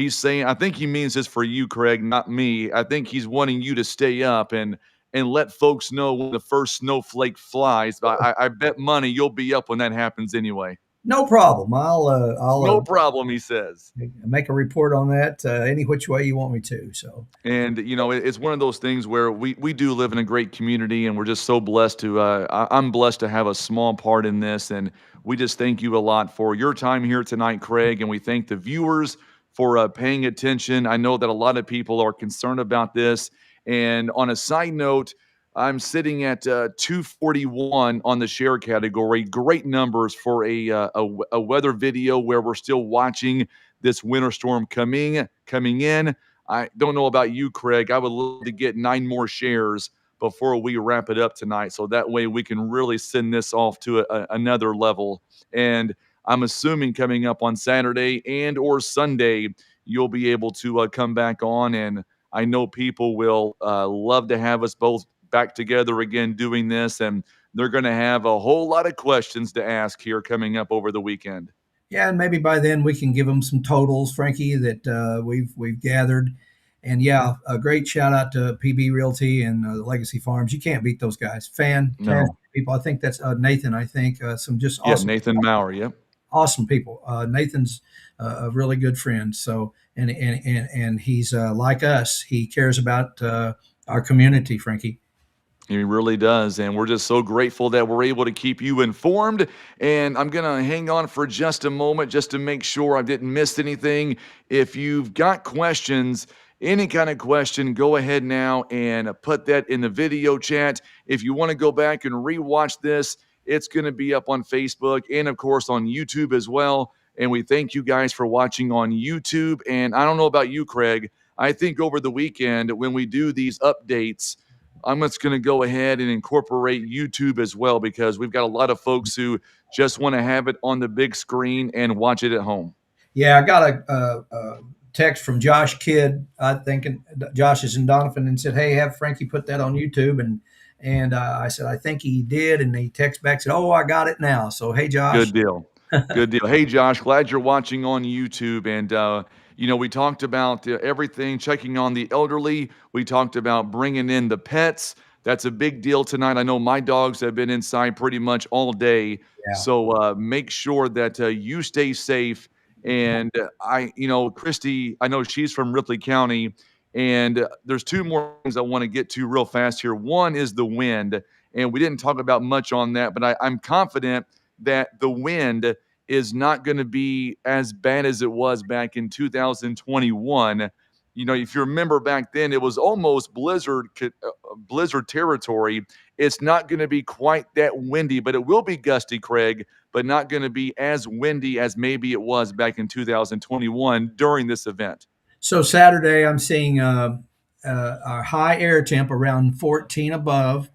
saying I think he means this for you, Craig, not me. I think he's wanting you to stay up and let folks know when the first snowflake flies. I bet money you'll be up when that happens anyway. No problem. I'll No problem, he says. make a report on that any which way you want me to. So And it's one of those things where we do live in a great community, and we're just so blessed to. I'm blessed to have a small part in this, and we just thank you a lot for your time here tonight, Craig, and we thank the viewers for paying attention. I know that a lot of people are concerned about this, and on a side note, I'm sitting at 241 on the share category. Great numbers for a weather video where we're still watching this winter storm coming in. I don't know about you, Craig. I would love to get 9 more shares before we wrap it up tonight. So that way we can really send this off to another level. And I'm assuming coming up on Saturday and or Sunday, you'll be able to come back on. And I know people will love to have us both back together again doing this. And they're going to have a whole lot of questions to ask here coming up over the weekend. yeah, and maybe by then we can give them some totals, Frankie, that we've gathered. And yeah, a great shout out to PB Realty and Legacy Farms. You can't beat those guys. Fantastic No. people. I think that's Nathan. I think some just Yeah, awesome, Nathan Maurer. Yep. awesome people. Nathan's a really good friend. So and he's like us. He cares about our community, Frankie. He really does. And we're just so grateful that we're able to keep you informed. And I'm going to hang on for just a moment just to make sure I didn't miss anything. If you've got questions, any kind of question, go ahead now and put that in the video chat. If you want to go back and rewatch this, it's going to be up on Facebook and, of course, on YouTube as well. And we thank you guys for watching on YouTube. And I don't know about you, Craig. I think over the weekend when we do these updates, I'm just going to go ahead and incorporate YouTube as well because we've got a lot of folks who just want to have it on the big screen and watch it at home. Yeah, I got a text from Josh Kidd. I think Josh is in Donovan and said, "Hey, have Frankie put that on YouTube." And I said, "I think he did." And he texted back said, "Oh, I got it now." So hey, Josh. Good deal. Good deal. Hey, Josh, glad you're watching on YouTube. And, we talked about everything, checking on the elderly. We talked about bringing in the pets. That's a big deal tonight. I know my dogs have been inside pretty much all day. Yeah. So make sure that you stay safe. And Christy, I know she's from Ripley County. And there's 2 more things I want to get to real fast here. One is the wind. And we didn't talk about much on that, but I'm confident that the wind is not going to be as bad as it was back in 2021. If you remember back then, it was almost blizzard territory. It's not going to be quite that windy, but it will be gusty, Craig, but not going to be as windy as maybe it was back in 2021 during this event. So Saturday, I'm seeing a high air temp around 14 above,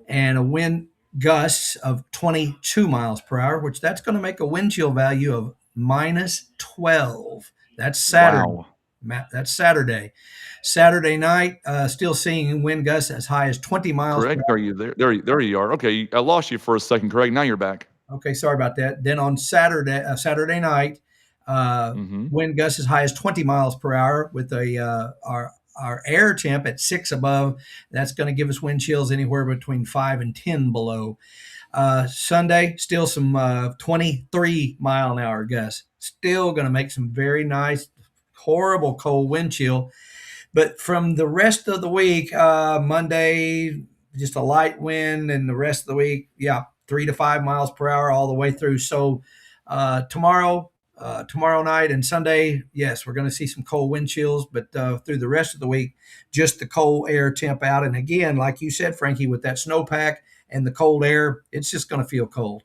and a wind gusts of 22 miles per hour, which that's going to make a wind chill value of minus 12. That's Saturday. Wow. That's Saturday. Saturday night, still seeing wind gusts as high as 20 miles Craig, per are you there? There you are. Okay, I lost you for a second, Craig. Now you're back. hour. Okay, sorry about that. Then on Saturday night, wind gusts as high as 20 miles per hour with our air temp at 6 above. That's going to give us wind chills anywhere between 5 and 10 below. Sunday, still some 23 mile an hour gusts. Still going to make some very nice, horrible cold wind chill. But from the rest of the week, Monday, just a light wind, and the rest of the week, 3 to 5 miles per hour all the way through. So tomorrow, tomorrow night and Sunday, yes, we're going to see some cold wind chills, but through the rest of the week, just the cold air temp out. And again, like you said, Frankie, with that snowpack and the cold air, it's just going to feel cold.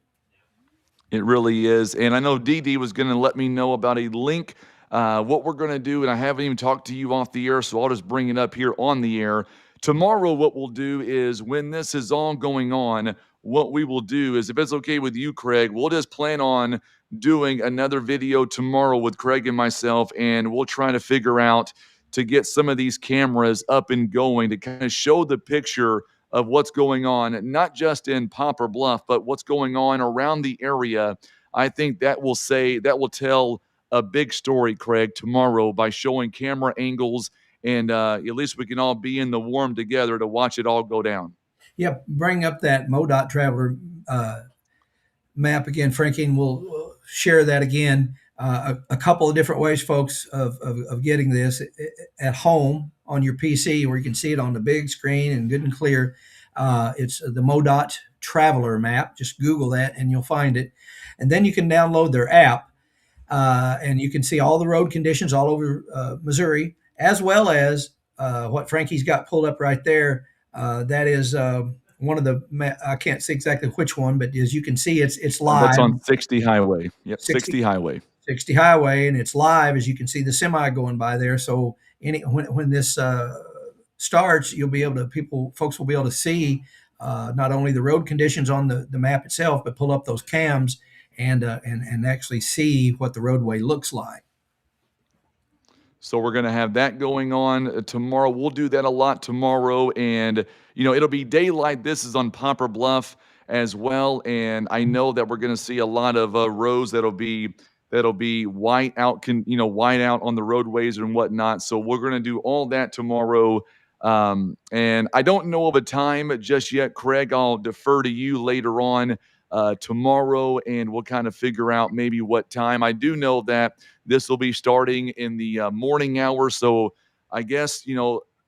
It really is. And I know Dee Dee was going to let me know about a link, what we're going to do. And I haven't even talked to you off the air, so I'll just bring it up here on the air. Tomorrow, what we'll do is when this is all going on, what we will do is, if it's okay with you, Craig, we'll just plan on doing another video tomorrow with Craig and myself, and we'll try to figure out to get some of these cameras up and going to kind of show the picture of what's going on, not just in Poplar Bluff, but what's going on around the area. I think that will tell a big story, Craig, tomorrow by showing camera angles, and at least we can all be in the warm together to watch it all go down. Yep, bring up that MoDOT Traveler uh, map again, Frankie, and we'll share that again. A couple of different ways, folks, of getting this at home on your PC, where you can see it on the big screen and good and clear. It's the MoDOT Traveler map. Just Google that and you'll find it. And then you can download their app, and you can see all the road conditions all over Missouri, as well as what Frankie's got pulled up right there. That is one of the, I can't see exactly which one, but as you can see, it's That's live. on 60 Highway. Yep, 60, 60 Highway. 60 Highway, and it's live. As you can see the semi going by there. So when this starts, you'll be able to, folks will be able to see not only the road conditions on the map itself, but pull up those cams and actually see what the roadway looks like. So we're going to have that going on tomorrow. We'll do that a lot tomorrow, and it'll be daylight. This is on Poplar Bluff as well, and I know that we're going to see a lot of roads that'll be white out, white out on the roadways and whatnot. So we're going to do all that tomorrow. And I don't know of a time just yet, Craig. I'll defer to you later on tomorrow, and we'll kind of figure out maybe what time. I do know that this will be starting in the morning hours. So I guess,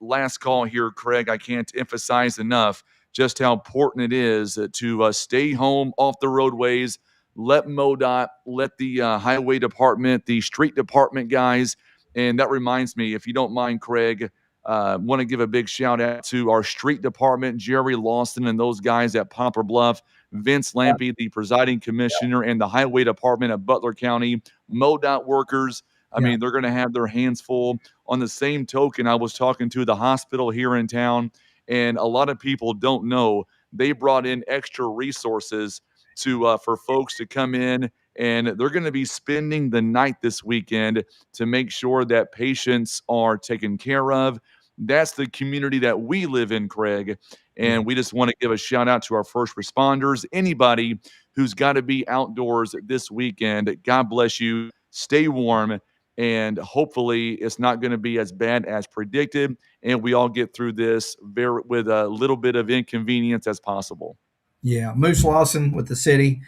last call here, Craig, I can't emphasize enough just how important it is to stay home off the roadways. Let MoDOT, let the highway department, the street department guys. And that reminds me, if you don't mind, Craig, want to give a big shout out to our street department, Jerry Lawson, and those guys at Poplar Bluff, Vince Lampy, the presiding commissioner, and the highway department of Butler County, MoDOT workers. I mean, they're going to have their hands full. On the same token, I was talking to the hospital here in town, and a lot of people don't know they brought in extra resources to for folks to come in, and they're going to be spending the night this weekend to make sure that patients are taken care of. That's the community that we live in, Craig. And we just want to give a shout out to our first responders. Anybody who's got to be outdoors this weekend, God bless you. Stay warm. And hopefully it's not going to be as bad as predicted. And we all get through this with a little bit of inconvenience as possible. Yeah, Moose Lawson with the city,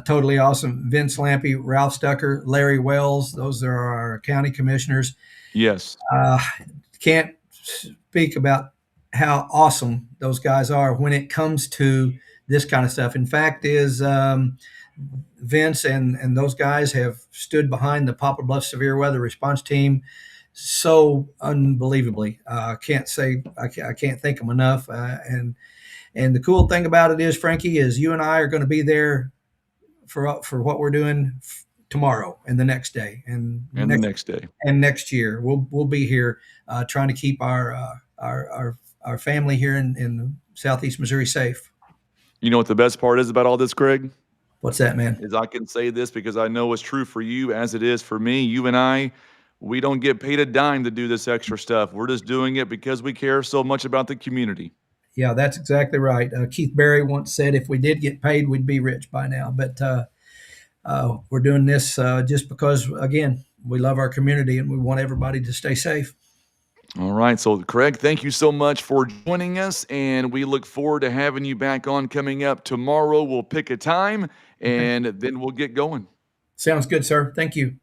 totally awesome. Vince Lampy, Ralph Stucker, Larry Wells, those are our county commissioners. Yes. Can't speak about how awesome those guys are when it comes to this kind of stuff. In fact, Vince and those guys have stood behind the Poplar Bluff Severe Weather Response Team so unbelievably. I can't thank them enough. And the cool thing about it is, Frankie, is you and I are going to be there for what we're doing tomorrow and the next day and the next day and next year. We'll be here trying to keep our family here in Southeast Missouri safe. You know what the best part is about all this, Craig? What's that, man? Is I can say this because I know it's true for you as it is for me. You and I, we don't get paid a dime to do this extra stuff. We're just doing it because we care so much about the community. Yeah, that's exactly right. Keith Berry once said, if we did get paid, we'd be rich by now. But we're doing this just because, again, we love our community and we want everybody to stay safe. All right. So, Craig, thank you so much for joining us. And we look forward to having you back on coming up tomorrow. We'll pick a time and then we'll get going. Sounds good, sir. Thank you.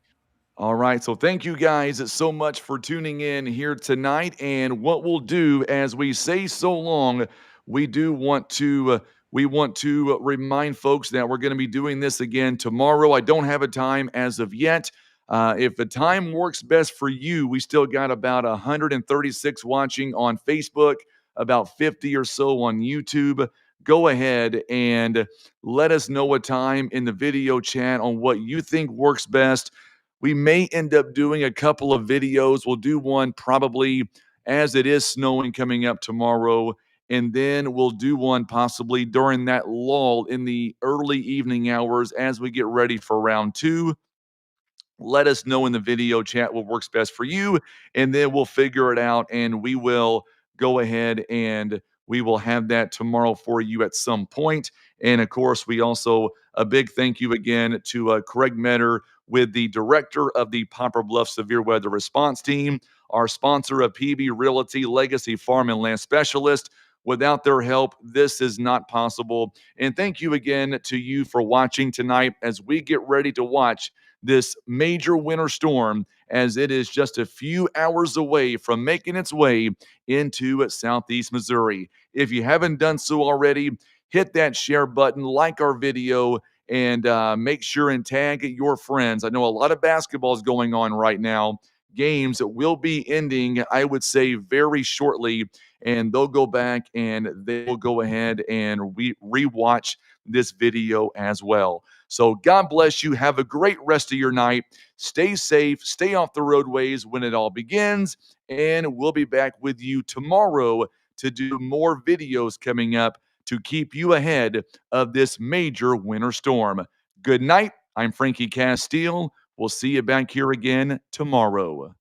All right. So thank you guys so much for tuning in here tonight. And what we'll do, as we say so long, we do want to We want to remind folks that we're going to be doing this again tomorrow. I don't have a time as of yet. If the time works best for you, we still got about 136 watching on Facebook, about 50 or so on YouTube. Go ahead and let us know a time in the video chat on what you think works best. We may end up doing a couple of videos. We'll do one probably as it is snowing coming up tomorrow, and then we'll do one possibly during that lull in the early evening hours as we get ready for round two. Let us know in the video chat what works best for you, and then we'll figure it out, and we will go ahead and we will have that tomorrow for you at some point. And of course, we also a big thank you again to Craig Meador, with the director of the Poplar Bluff Severe Weather Response Team, our sponsor of PB Realty Legacy Farm and Land Specialist. Without their help, this is not possible. And thank you again to you for watching tonight as we get ready to watch this major winter storm, as it is just a few hours away from making its way into southeast Missouri. If you haven't done so already, hit that share button, like our video, and make sure and tag your friends. I know a lot of basketball is going on right now. Games will be ending, I would say, very shortly, and they'll go back and they will go ahead and rewatch this video as well. So God bless you. Have a great rest of your night. Stay safe. Stay off the roadways when it all begins. And we'll be back with you tomorrow to do more videos coming up to keep you ahead of this major winter storm. Good night. I'm Frankie Castile. We'll see you back here again tomorrow.